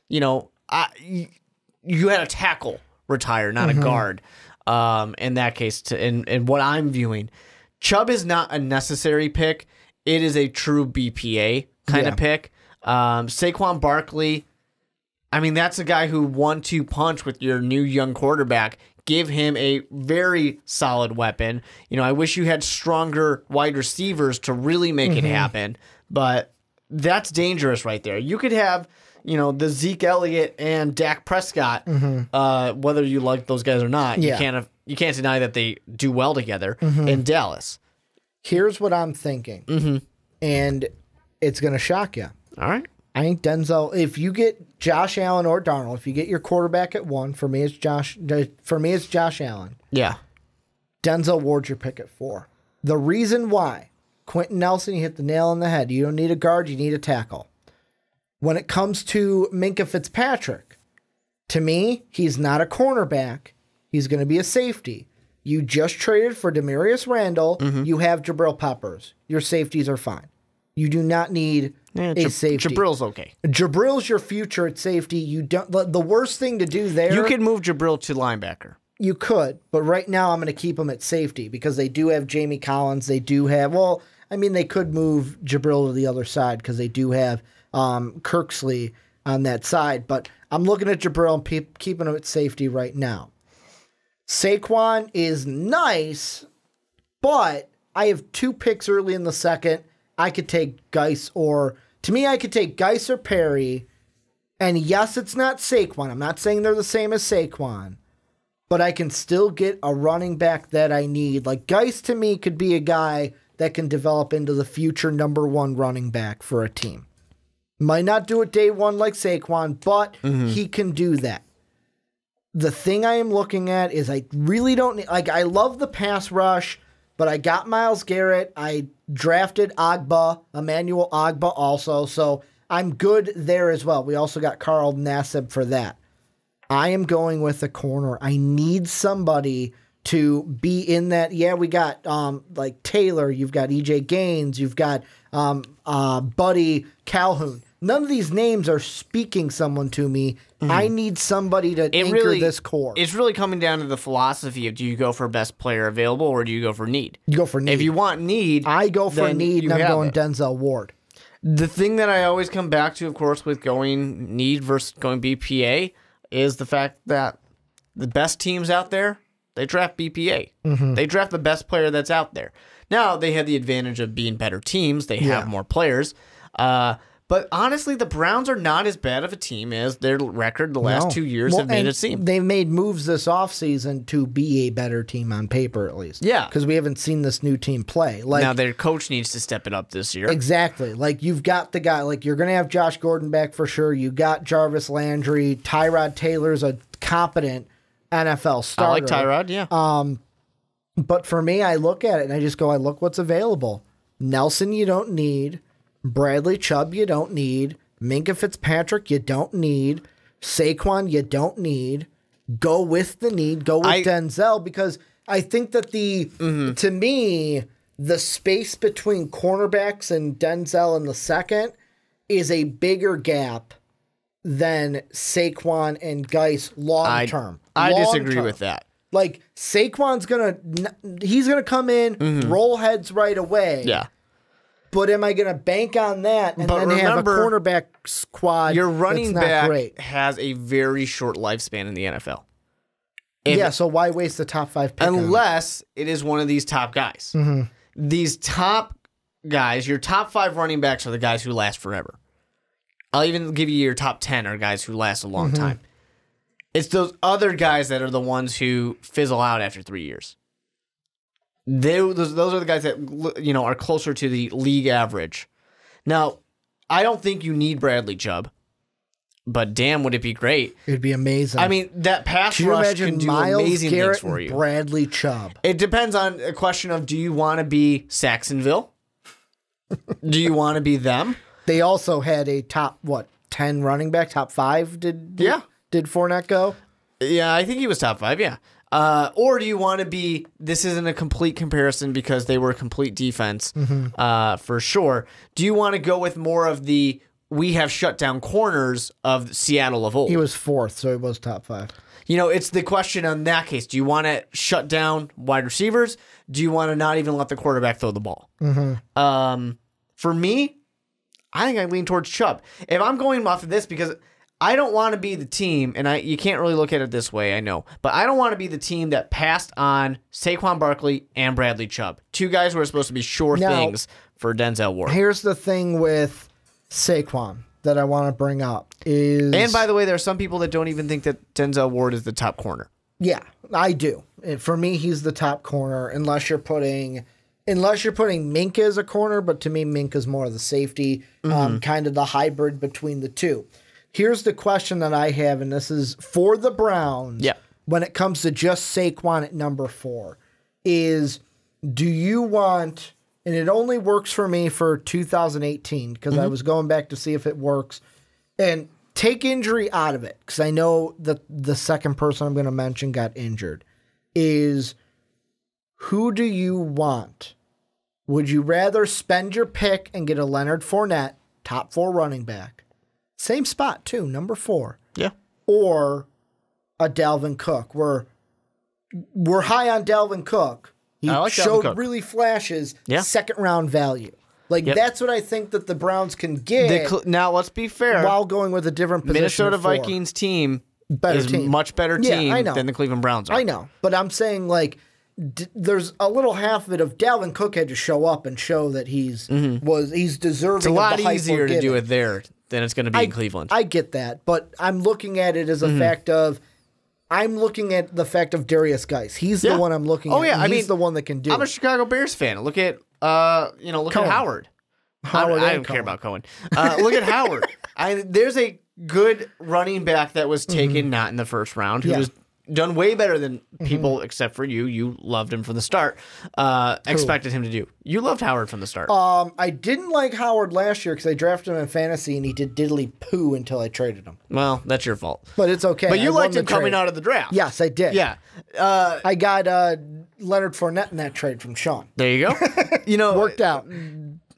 S3: you had a tackle retire, not a guard. In that case, in what I'm viewing, Chubb is not a necessary pick. It is a true BPA kind of pick. Saquon Barkley, I mean, that's a guy who 1-2 punch with your new young quarterback. Give him a very solid weapon. I wish you had stronger wide receivers to really make it happen, but that's dangerous right there. You could have, the Zeke Elliott and Dak Prescott, whether you like those guys or not. You can't deny that they do well together in Dallas.
S2: Here's what I'm thinking, and it's going to shock you.
S3: All right.
S2: I think Denzel, if you get Josh Allen or Darnold, if you get your quarterback at 1, for me it's Josh Allen.
S3: Yeah.
S2: Denzel Ward's your pick at 4. The reason why, Quentin Nelson, you hit the nail on the head. You don't need a guard, you need a tackle. When it comes to Minka Fitzpatrick, to me, he's not a cornerback. He's going to be a safety. You just traded for Demarius Randall. You have Jabril Peppers. Your safeties are fine. You do not need a safety.
S3: Jabril's okay.
S2: Jabril's your future at safety. You don't. The worst thing to do there.
S3: You could move Jabril to linebacker.
S2: You could, but right now I'm going to keep him at safety because they do have Jamie Collins. They do have. They could move Jabril to the other side because they do have Kirksley on that side. But I'm looking at Jabril and keeping him at safety right now. Saquon is nice, but I have 2 picks early in the second. I could take Geis or Perry. And yes, it's not Saquon. I'm not saying they're the same as Saquon, but I can still get a running back that I need. Like Geis to me could be a guy that can develop into the future number 1 running back for a team. Might not do it day one like Saquon, but he can do that. The thing I am looking at is I really don't need, like, I love the pass rush, but I got Myles Garrett. I drafted Emmanuel Ogbah also, so I'm good there as well. We also got Carl Nassib for that. I am going with a corner. I need somebody to be in that. Yeah, we got like Taylor, you've got EJ Gaines, you've got Buddy Calhoun. None of these names are speaking someone to me. I need somebody to anchor this core.
S3: It's really coming down to the philosophy of, do you go for best player available or do you go for need?
S2: You go for need.
S3: If you want need,
S2: I go for need, and I'm going
S3: it.
S2: Denzel Ward.
S3: The thing that I always come back to, of course, with going need versus going BPA is the fact that the best teams out there, they draft BPA. They draft the best player that's out there. Now, they have the advantage of being better teams. They have more players. But honestly, the Browns are not as bad of a team as their record the last 2 years have made it seem.
S2: They've made moves this offseason to be a better team on paper, at least.
S3: Yeah.
S2: Because we haven't seen this new team play. Like,
S3: now, their coach needs to step it up this year.
S2: Exactly. Like, you've got the guy, like, you're going to have Josh Gordon back for sure. You got Jarvis Landry. Tyrod Taylor's a competent NFL starter.
S3: I like Tyrod, yeah.
S2: But for me, I look at it and I just go, I look what's available. Nelson, you don't need. Bradley Chubb, you don't need. Minkah Fitzpatrick, you don't need. Saquon, you don't need. Go with the need. Go with Denzel, because I think that to me, the space between cornerbacks and Denzel in the second is a bigger gap than Saquon and Geis long term.
S3: I disagree with that.
S2: Like, Saquon's he's gonna come in, roll heads right away.
S3: Yeah.
S2: But am I going to bank on that and then have a cornerback squad?
S3: Your running
S2: that's not
S3: back
S2: great?
S3: Has a very short lifespan in the NFL.
S2: So why waste the top 5 pick?
S3: Unless it is one of these top guys. These top guys, your top 5 running backs are the guys who last forever. I'll even give you your top 10 are guys who last a long time. It's those other guys that are the ones who fizzle out after 3 years. Those are the guys that, you know, are closer to the league average. Now, I don't think you need Bradley Chubb, but damn, would it be great?
S2: It'd be amazing.
S3: I mean, that pass rush can do amazing things for you.
S2: Bradley Chubb.
S3: It depends on a question of, do you want to be Saxonville? Do you want to be them?
S2: They also had a top 10 running back, top 5. Did Fournette go?
S3: Yeah, I think he was top 5. Yeah. Or do you want to be, this isn't a complete comparison because they were a complete defense, for sure. Do you want to go with more of the, we have shut down corners of Seattle of old?
S2: He was 4th, so he was top 5.
S3: You know, it's the question on that case. Do you want to shut down wide receivers? Do you want to not even let the quarterback throw the ball? For me, I think I lean towards Chubb. If I'm going off of this, because I don't want to be the team, and you can't really look at it this way, I know, but I don't want to be the team that passed on Saquon Barkley and Bradley Chubb, 2 guys who are supposed to be sure things for Denzel Ward.
S2: Here's the thing with Saquon that I want to bring up is,
S3: and by the way, there are some people that don't even think that Denzel Ward is the top corner.
S2: Yeah, I do. For me, he's the top corner, unless you're putting Minkah as a corner, but to me, Minka's more of the safety, kind of the hybrid between the two. Here's the question that I have, and this is for the Browns.
S3: Yeah.
S2: When it comes to just Saquon at number 4, is do you want, and it only works for me for 2018 because I was going back to see if it works, and take injury out of it because I know that the second person I'm going to mention got injured, is who do you want? Would you rather spend your pick and get a Leonard Fournette, top 4 running back? Same spot, too, number 4.
S3: Yeah.
S2: Or a Dalvin Cook. We're high on Dalvin Cook. He showed really flashes, second-round value. Like, that's what I think that the Browns can get.
S3: Now, let's be fair.
S2: While going with a different position.
S3: Minnesota Vikings team is much better team than the Cleveland Browns are.
S2: I know. But I'm saying, like, there's a little half of it of Dalvin Cook had to show up and show that he's deserving. It's
S3: a lot
S2: of the hype
S3: easier to do it there than it's going to be in Cleveland.
S2: I get that, but I'm looking at it as a fact of, I'm looking at the fact of Darius Geis. He's the one I'm looking at. Yeah, he's the one that can do.
S3: I'm a Chicago Bears fan. Look at at Howard. I don't care about Cohen. Look at Howard. There's a good running back that was taken not in the first round who was done way better than people, except for you. You loved him from the start. Expected him to do. You loved Howard from the start.
S2: I didn't like Howard last year because I drafted him in fantasy and he did diddly poo until I traded him.
S3: Well, that's your fault.
S2: But it's okay.
S3: But you liked him coming out of the draft.
S2: Yes, I did.
S3: Yeah.
S2: I got Leonard Fournette in that trade from Sean.
S3: There you go.
S2: Worked out.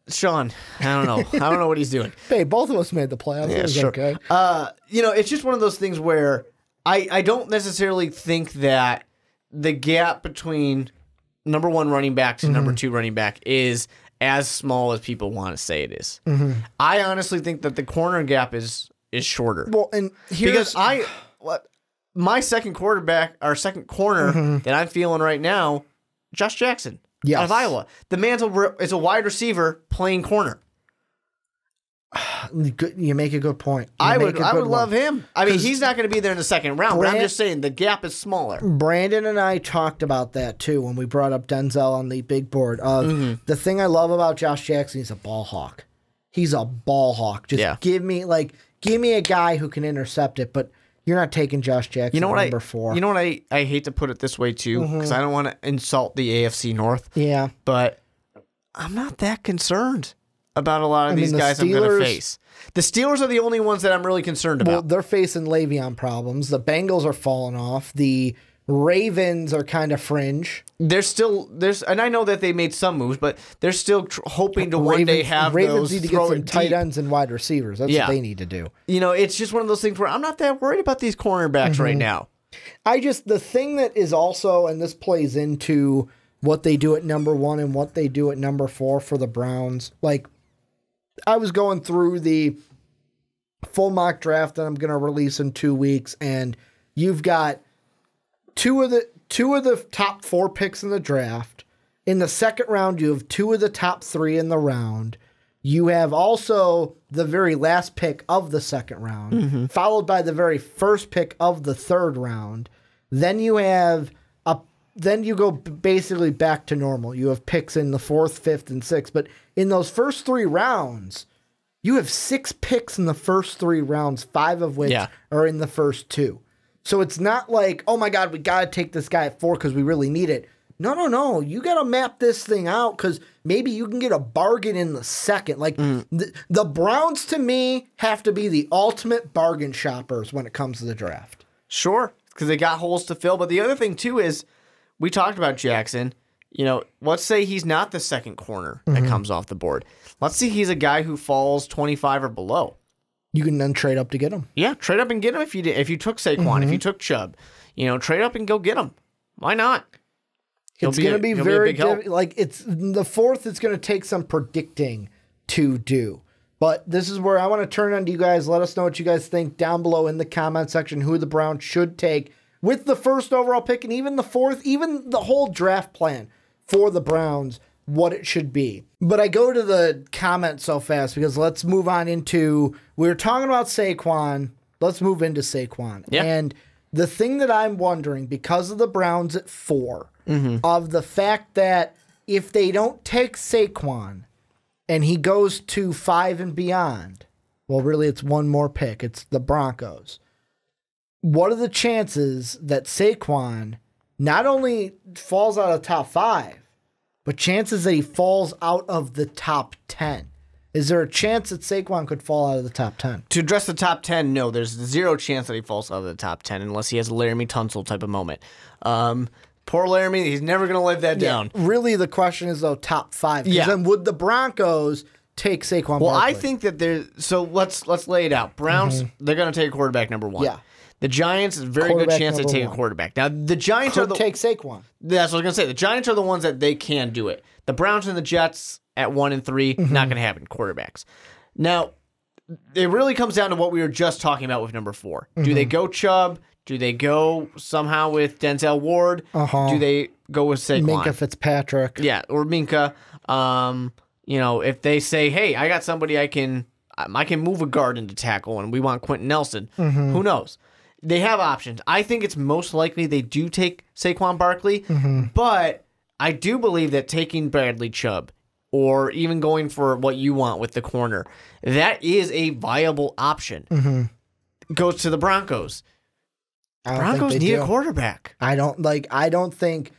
S3: Sean, I don't know. I don't know what he's doing.
S2: Hey, both of us made the playoffs.
S3: Yeah,
S2: it was
S3: sure.
S2: okay.
S3: It's just one of those things where I don't necessarily think that the gap between number one running back to number two running back is as small as people want to say it is. I honestly think that the corner gap is shorter.
S2: Well, and
S3: because my second quarterback, our second corner that I'm feeling right now, Josh Jackson out of Iowa. The man's is a wide receiver playing corner.
S2: You make a good point.
S3: I would love him. I mean, he's not going to be there in the second round, but I'm just saying the gap is smaller.
S2: Brandon and I talked about that too when we brought up Denzel on the big board. The thing I love about Josh Jackson, he's a ball hawk. He's a ball hawk. Just give me a guy who can intercept it, but you're not taking Josh Jackson number 4.
S3: You know what I hate to put it this way too, because I don't want to insult the AFC North.
S2: Yeah.
S3: But I'm not that concerned about a lot of these guys I'm going to face. The Steelers are the only ones that I'm really concerned about.
S2: Well, they're facing Le'Veon problems. The Bengals are falling off. The Ravens are kind of fringe. And I know that they made some moves, but they're still hoping to one day have Ravens
S3: those
S2: need to get some tight ends and wide receivers. That's what they need to do.
S3: It's just one of those things where I'm not that worried about these cornerbacks right now.
S2: The thing that is also, and this plays into what they do at number 1 and what they do at number 4 for the Browns. Like, I was going through the full mock draft that I'm going to release in 2 weeks, and you've got two of the top 4 picks in the draft. In the second round, you have 2 of the top 3 in the round. You have also the very last pick of the second round, followed by the very first pick of the third round. Then you go basically back to normal. You have picks in the 4th, 5th, and 6th. But in those first 3 rounds, you have 6 picks in the first 3 rounds, 5 of which are in the first 2. So it's not like, oh my God, we got to take this guy at 4 because we really need it. No. You got to map this thing out because maybe you can get a bargain in the second. Like the Browns, to me, have to be the ultimate bargain shoppers when it comes to the draft.
S3: Sure, because they got holes to fill. But the other thing, too, is we talked about Jackson. Let's say he's not the second corner that comes off the board. Let's see he's a guy who falls 25 or below.
S2: You can then trade up to get him.
S3: Yeah, trade up and get him if you took Saquon, if you took Chubb. Trade up and go get him. Why not?
S2: It's going to be very like it's the 4th. It's going to take some predicting to do. But this is where I want to turn on to you guys. Let us know what you guys think down below in the comment section. Who the Browns should take with the first overall pick and even the 4th, even the whole draft plan for the Browns, what it should be. But I go to the comments so fast because let's move on into, we were talking about Saquon. Let's move into Saquon.
S3: Yeah.
S2: And the thing that I'm wondering, because of the Browns at 4, of the fact that if they don't take Saquon and he goes to 5 and beyond, well, really it's one more pick. It's the Broncos. What are the chances that Saquon not only falls out of the top 5, but chances that he falls out of the top 10? Is there a chance that Saquon could fall out of the top 10?
S3: To address the top 10, no. There's 0 chance that he falls out of the top 10 unless he has a Laramie Tunsil type of moment. Poor Laramie, he's never going to live that down.
S2: Really, the question is, though, top 5. Because then would the Broncos take Saquon Barkley?
S3: I think that there's... So let's lay it out. Browns, they're going to take a quarterback number 1.
S2: Yeah.
S3: The Giants, a very good chance they take a quarterback. Now, the Giants
S2: could take Saquon.
S3: That's what I was going to say. The Giants are the ones that they can do it. The Browns and the Jets at 1 and 3, not going to happen. Quarterbacks. Now, it really comes down to what we were just talking about with number 4. Do they go Chubb? Do they go somehow with Denzel Ward? Do they go with Saquon?
S2: Minka Fitzpatrick.
S3: Yeah, or Minka. If they say, hey, I got somebody I can move a guard into tackle and we want Quentin Nelson, who knows? They have options. I think it's most likely they do take Saquon Barkley, but I do believe that taking Bradley Chubb or even going for what you want with the corner. That is a viable option. Goes to the Broncos. Broncos need a quarterback.
S2: I don't think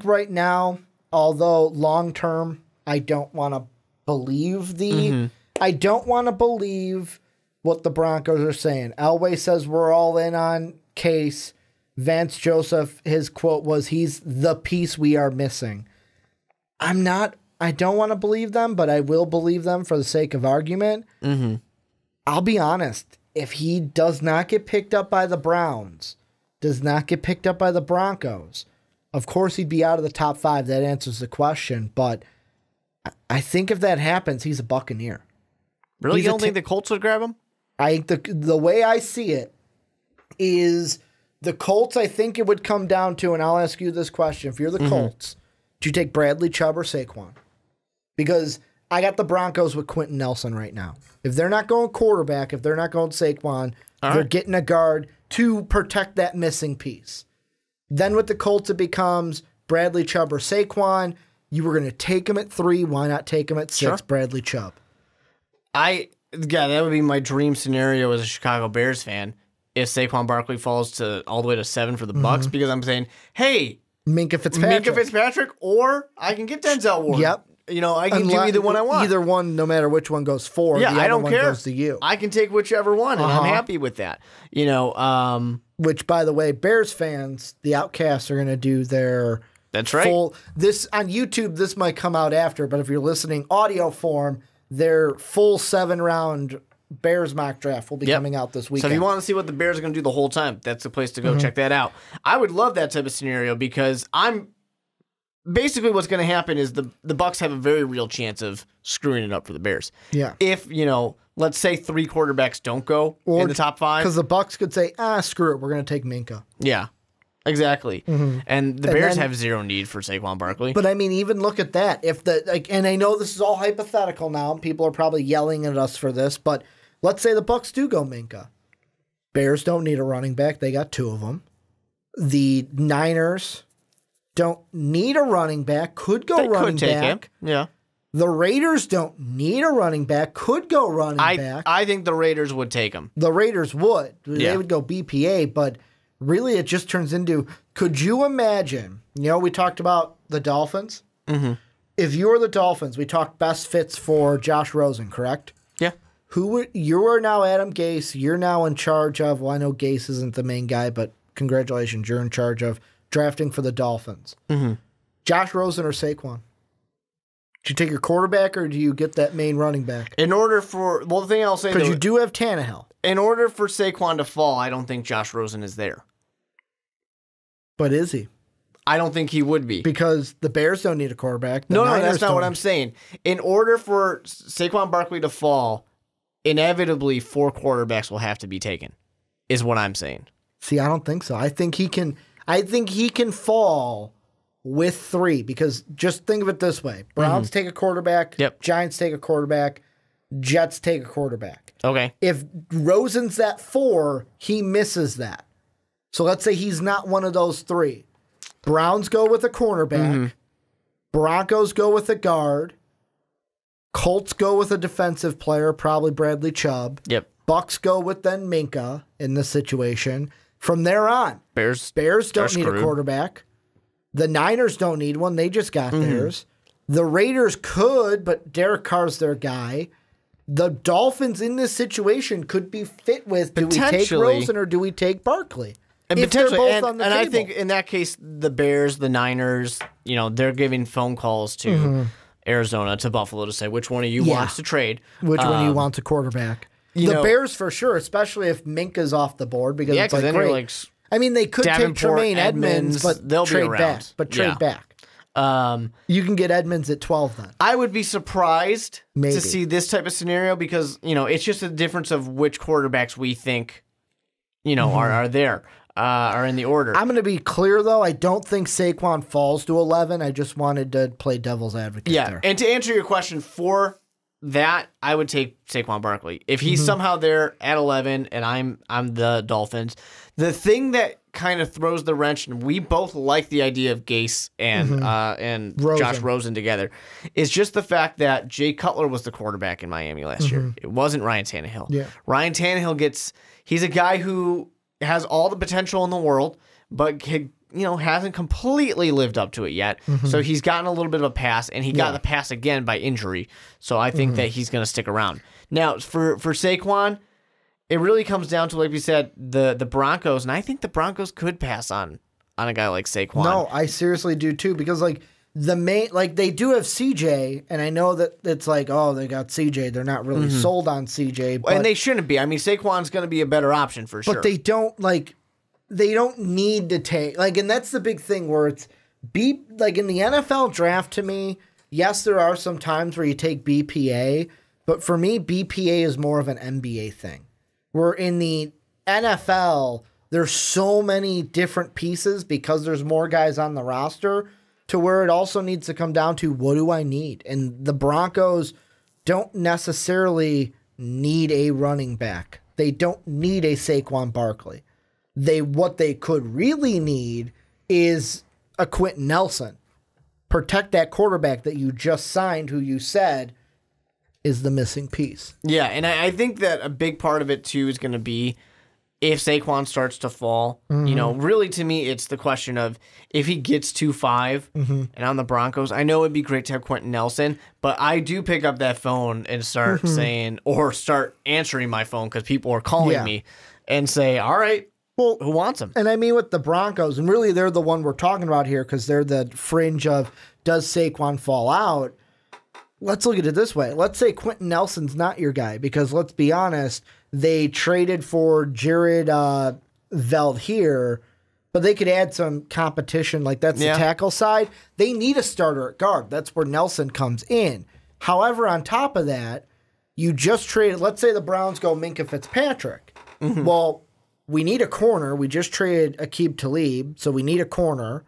S2: right now, although long term, I don't want to believe I don't want to believe what the Broncos are saying. Elway says we're all in on Case. Vance Joseph, his quote was, he's the piece we are missing. I don't want to believe them, but I will believe them for the sake of argument. I'll be honest. If he does not get picked up by the Browns, does not get picked up by the Broncos, of course he'd be out of the top 5. That answers the question. But I think if that happens, he's a Buccaneer.
S3: Really? You don't think the Colts would grab him?
S2: The way I see it is the Colts, I think it would come down to, and I'll ask you this question. If you're the Colts, do you take Bradley Chubb or Saquon? Because I got the Broncos with Quentin Nelson right now. If they're not going quarterback, if they're not going Saquon, they're getting a guard to protect that missing piece. Then with the Colts, it becomes Bradley Chubb or Saquon. You were going to take him at 3. Why not take him at 6,
S3: Sure.
S2: Bradley Chubb?
S3: That would be my dream scenario as a Chicago Bears fan if Saquon Barkley falls all the way to 7 for the Bucs, because I'm saying, hey,
S2: Minka Fitzpatrick,
S3: or I can get Denzel Ward.
S2: Yep.
S3: I can do either one I want.
S2: Either one, no matter which one goes 4.
S3: Yeah, I don't care.
S2: Goes to you.
S3: I can take whichever one, and I'm happy with that.
S2: Which, by the way, Bears fans, the Outcasts are going to do their
S3: That's right.
S2: This on YouTube, this might come out after, but if you're listening audio form, their full 7-round Bears mock draft will be coming out this weekend.
S3: So if you want to see what the Bears are going to do the whole time, that's the place to go check that out. I would love that type of scenario because basically what's going to happen is the Bucs have a very real chance of screwing it up for the Bears.
S2: Yeah.
S3: If, let's say 3 quarterbacks don't go in the top 5.
S2: Because the Bucs could say, screw it, we're going to take Minka.
S3: Yeah. Exactly. And the Bears have zero need for Saquon Barkley.
S2: But I mean, even look at that. And I know this is all hypothetical now, and people are probably yelling at us for this, but let's say the Bucs do go Minka. Bears don't need a running back. They got 2 of them. The Niners don't need a running back. Could go running back.
S3: Yeah.
S2: The Raiders don't need a running back. Could go running back.
S3: I think the Raiders would take him.
S2: The Raiders would.
S3: Yeah.
S2: They would go BPA, but really it just turns into, could you imagine, we talked about the Dolphins. If you were the Dolphins, we talked best fits for Josh Rosen, correct?
S3: Yeah.
S2: You are now Adam Gase. You're now in charge of, well, I know Gase isn't the main guy, but congratulations, you're in charge of drafting for the Dolphins. Josh Rosen or Saquon? Do you take your quarterback or do you get that main running back?
S3: The thing I'll say,
S2: because you do have Tannehill.
S3: In order for Saquon to fall, I don't think Josh Rosen is there.
S2: But is he?
S3: I don't think he would be.
S2: Because the Bears don't need a quarterback.
S3: No, that's not what I'm saying. In order for Saquon Barkley to fall, inevitably 4 quarterbacks will have to be taken, is what I'm saying.
S2: See, I don't think so. I think he can fall with 3, because just think of it this way. Browns take a quarterback, Giants take a quarterback, Jets take a quarterback.
S3: Okay.
S2: If Rosen's at 4, he misses that. So let's say he's not one of those 3. Browns go with a cornerback. Broncos go with a guard. Colts go with a defensive player, probably Bradley Chubb.
S3: Yep.
S2: Bucks go with then Minka in this situation. From there on, Bears don't need a quarterback. The Niners don't need one. They just got theirs. The Raiders could, but Derek Carr's their guy. The Dolphins in this situation could be fit with, do we take Rosen or do we take Barkley?
S3: And
S2: if they're both on the table.
S3: I think in that case, the Bears, the Niners, they're giving phone calls to Arizona, to Buffalo to say which one of you wants to trade.
S2: Which one of you wants a quarterback. The Bears for sure, especially if Minka's off the board, because it's like, great. I mean, they could take Tremaine Edmonds, but
S3: they'll
S2: trade
S3: be around.
S2: back. But trade back. You can get Edmonds at 12 then.
S3: I would be surprised to see this type of scenario because, it's just a difference of which quarterbacks we think, are there, are in the order.
S2: I'm going to be clear, though. I don't think Saquon falls to 11. I just wanted to play devil's advocate there.
S3: And to answer your question, for that, I would take Saquon Barkley. If he's somehow there at 11 and I'm the Dolphins, the thing that kind of throws the wrench, and we both like the idea of Gase and Josh Rosen together, is just the fact that Jay Cutler was the quarterback in Miami last year. It wasn't Ryan Tannehill.
S2: Yeah.
S3: Ryan Tannehill he's a guy who has all the potential in the world, but hasn't completely lived up to it yet. So he's gotten a little bit of a pass, and he got the pass again by injury. So I think that he's going to stick around. Now, for Saquon, it really comes down to, like we said, the Broncos, and I think the Broncos could pass on a guy like Saquon.
S2: No, I seriously do too, because they do have CJ, and I know that it's like, oh, they got CJ. They're not really sold on CJ,
S3: and they shouldn't be. I mean, Saquon's going to be a better option for sure.
S2: But they don't need to take and that's the big thing where it's in the NFL draft. To me, yes, there are some times where you take BPA, but for me, BPA is more of an NBA thing. Where in the NFL, there's so many different pieces because there's more guys on the roster, to where it also needs to come down to, what do I need? And the Broncos don't necessarily need a running back. They don't need a Saquon Barkley. What they could really need is a Quentin Nelson. Protect that quarterback that you just signed, who you said is the missing piece.
S3: Yeah, and I think that a big part of it, too, is going to be if Saquon starts to fall. Really, to me, it's the question of if he gets 2-5 and on the Broncos, I know it'd be great to have Quentin Nelson, but I do pick up that phone and start saying, or start answering my phone because people are calling me, and say, all right, well, who wants him?
S2: And I mean, with the Broncos, and really they're the one we're talking about here because they're the fringe of, does Saquon fall out? Let's look at it this way. Let's say Quentin Nelson's not your guy, because let's be honest, they traded for Jared Veld here, but they could add some competition. That's the tackle side. They need a starter at guard. That's where Nelson comes in. However, on top of that, you just traded, let's say the Browns go Minkah Fitzpatrick. Well, we need a corner. We just traded Aqib Talib, so we need a corner.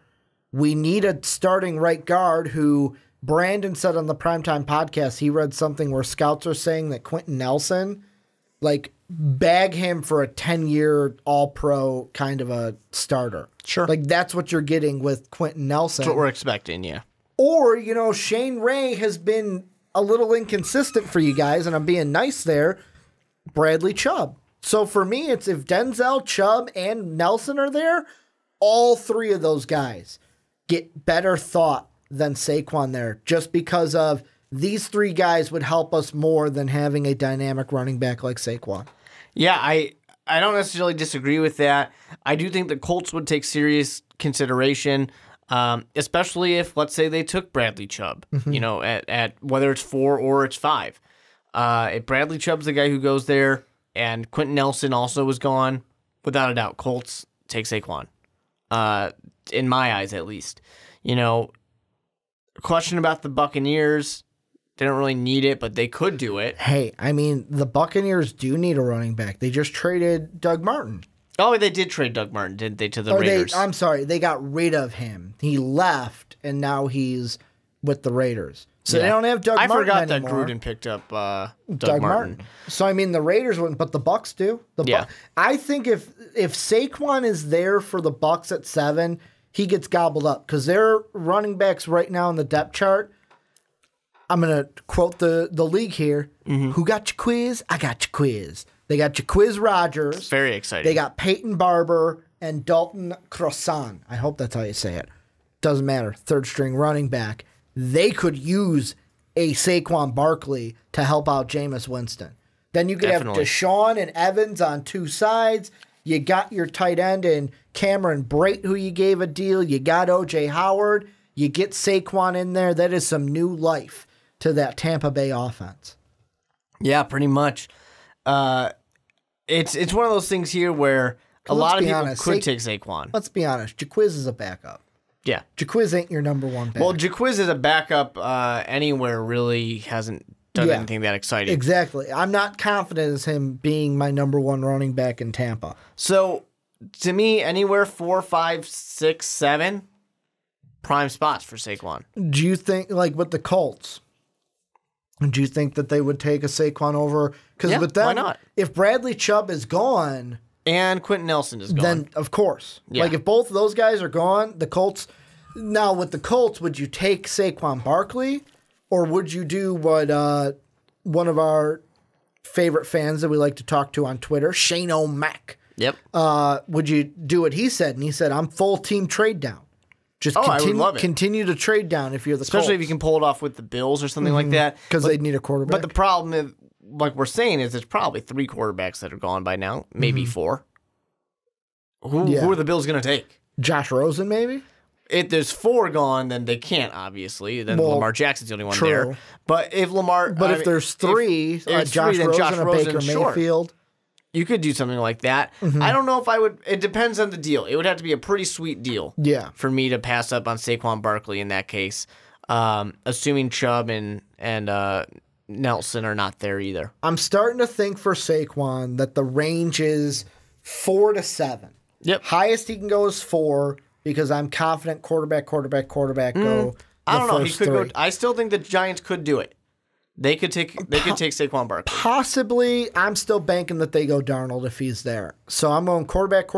S2: We need a starting right guard who Brandon said on the Primetime podcast, he read something where scouts are saying that Quentin Nelson, bag him for a 10-year all-pro kind of a starter.
S3: Sure.
S2: That's what you're getting with Quentin Nelson.
S3: That's what we're expecting, yeah.
S2: Or, Shane Ray has been a little inconsistent for you guys, and I'm being nice there, Bradley Chubb. So for me, it's if Denzel, Chubb, and Nelson are there, all three of those guys get better thought than Saquon there, just because of these three guys would help us more than having a dynamic running back like Saquon.
S3: Yeah, I don't necessarily disagree with that. I do think the Colts would take serious consideration, especially if, let's say, they took Bradley Chubb, at whether it's 4 or it's 5. If Bradley Chubb's the guy who goes there, and Quentin Nelson also was gone, without a doubt, Colts take Saquon. In my eyes, at least. Question about the Buccaneers. They don't really need it, but they could do it.
S2: Hey, I mean, the Buccaneers do need a running back. They just traded Doug Martin.
S3: Oh, they did trade Doug Martin, didn't they, to the Raiders?
S2: I'm sorry, they got rid of him. He left, and now he's with the Raiders. So they don't have Doug Martin anymore.
S3: I forgot that Gruden picked up Doug Martin.
S2: So, I mean, the Raiders wouldn't, but the Bucs do. I think if Saquon is there for the Bucs at 7, he gets gobbled up, because their running backs right now in the depth chart, I'm going to quote the league here. Who got your quiz? I got your quiz. They got your Quiz Rogers.
S3: It's very exciting.
S2: They got Peyton Barber and Dalton Croissant. I hope that's how you say it. Doesn't matter. Third string running back. They could use a Saquon Barkley to help out Jameis Winston. Then you could have Deshaun and Evans on two sides. You got your tight end in Cameron Brate, who you gave a deal. You got O.J. Howard. You get Saquon in there. That is some new life to that Tampa Bay offense.
S3: Yeah, pretty much. It's one of those things here where a lot of people could take Saquon.
S2: Let's be honest. Jaquiz is a backup.
S3: Yeah.
S2: Jaquiz ain't your number one back.
S3: Well, Jaquiz is a backup anywhere, really hasn't done anything that exciting.
S2: Exactly. I'm not confident as him being my number one running back in Tampa.
S3: So, to me, anywhere 4, 5, 6, 7, prime spots for Saquon.
S2: Do you think, with the Colts, do you think that they would take a Saquon over? Because with them,
S3: why not?
S2: If Bradley Chubb is gone,
S3: And Quentin Nelson is gone.
S2: Then, of course.
S3: Yeah.
S2: Like, if both of those guys are gone, the Colts... Now, with the Colts, would you take Saquon Barkley? Or would you do what one of our favorite fans that we like to talk to on Twitter, Shane O'Mac,
S3: Yep.
S2: would you do what he said? And he said, I'm full team trade down. Just
S3: I would love it.
S2: continue to trade down if you're the
S3: Especially
S2: Colts.
S3: if you can pull it off with the Bills or something like that.
S2: Because they'd need a quarterback.
S3: But the problem is, like we're saying, is there's probably 3 quarterbacks that are gone by now, maybe 4. Who are the Bills going to take?
S2: Josh Rosen, maybe?
S3: If there's 4 gone, then they can't, obviously. Then Lamar Jackson's the only one
S2: true.
S3: there. But if
S2: if there's 3, Josh Rosen or Baker Mayfield.
S3: You could do something like that. I don't know if I would. It depends on the deal. It would have to be a pretty sweet deal.
S2: Yeah.
S3: For me to pass up on Saquon Barkley in that case, assuming Chubb and Nelson are not there either.
S2: I'm starting to think for Saquon that the range is 4 to 7.
S3: Yep.
S2: Highest he can go is 4 because I'm confident quarterback go.
S3: I don't know. He
S2: first
S3: could
S2: 3.
S3: go. I still think the Giants could do it. They could take Saquon Barkley.
S2: Possibly, I'm still banking that they go Darnold if he's there. So I'm going quarterback.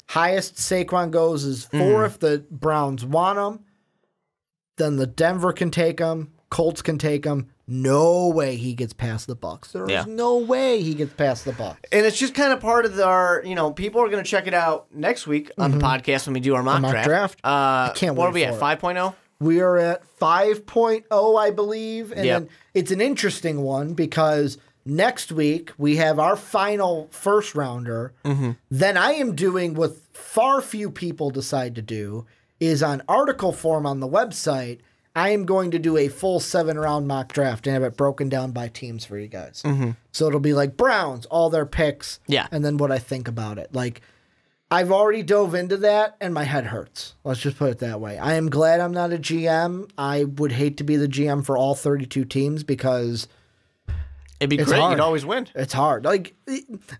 S2: Highest Saquon goes is 4 if the Browns want him. Then the Denver can take him. Colts can take him. No way he gets past the Bucs. There's no way he gets past the Bucs.
S3: And it's just kind of part of our, people are going to check it out next week on the podcast when we do our mock draft.
S2: I can't wait.
S3: What are we at,
S2: for it.
S3: 5.0?
S2: We are at 5.0, I believe. And then it's an interesting one because next week we have our final first rounder. Then I am doing what far few people decide to do is on article form on the website. I am going to do a full 7-round mock draft and have it broken down by teams for you guys. So it'll be like Browns, all their picks, and then what I think about it. Like, I've already dove into that, and my head hurts. Let's just put it that way. I am glad I'm not a GM. I would hate to be the GM for all 32 teams because
S3: it'd be great. You'd always win.
S2: It's hard. Like,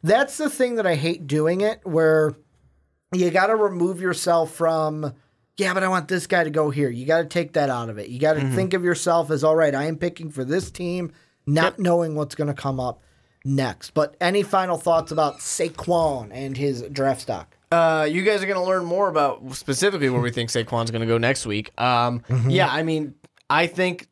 S2: that's the thing that I hate doing it, where you got to remove yourself from... Yeah, but I want this guy to go here. You got to take that out of it. You got to think of yourself as, all right, I am picking for this team, not knowing what's going to come up next. But any final thoughts about Saquon and his draft stock?
S3: You guys are going to learn more about specifically where we think Saquon's going to go next week. Yeah, I mean, I think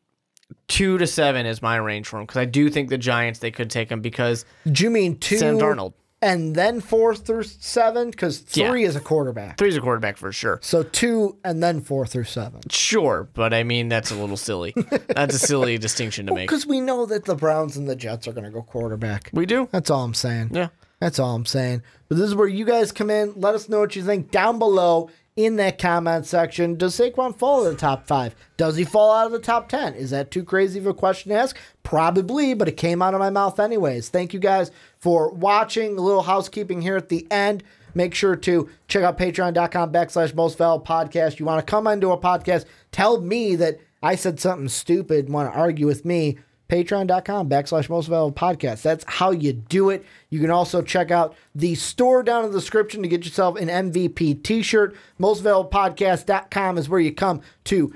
S3: 2 to 7 is my range for him because I do think the Giants, they could take him because...
S2: Do you mean 2
S3: Sam Darnold.
S2: And then 4 through 7? Because 3 is a quarterback.
S3: 3 is a quarterback for sure.
S2: So 2 and then 4 through 7.
S3: Sure, but I mean, that's a little silly. That's a silly distinction to make.
S2: Because we know that the Browns and the Jets are going to go quarterback.
S3: We do.
S2: That's all I'm saying.
S3: Yeah.
S2: That's all I'm saying. But this is where you guys come in. Let us know what you think down below in that comment section. Does Saquon fall in the top 5? Does he fall out of the top 10? Is that too crazy of a question to ask? Probably, but it came out of my mouth anyways. Thank you guys for watching. A little housekeeping here at the end. Make sure to check out patreon.com/mostvaluablepodcast. You want to come into a podcast, tell me that I said something stupid, want to argue with me, patreon.com/mostvaluablepodcast. That's how you do it. You can also check out the store down in the description to get yourself an MVP t-shirt. Mostvaluablepodcast.com is where you come to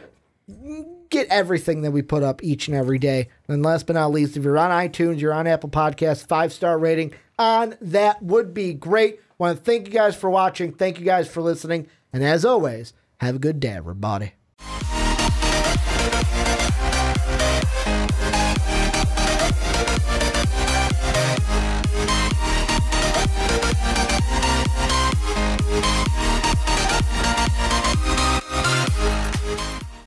S2: get everything that we put up each and every day. And last but not least, if you're on iTunes, you're on Apple Podcasts, 5-star rating on that would be great. Want to thank you guys for watching. Thank you guys for listening. And as always, have a good day, everybody.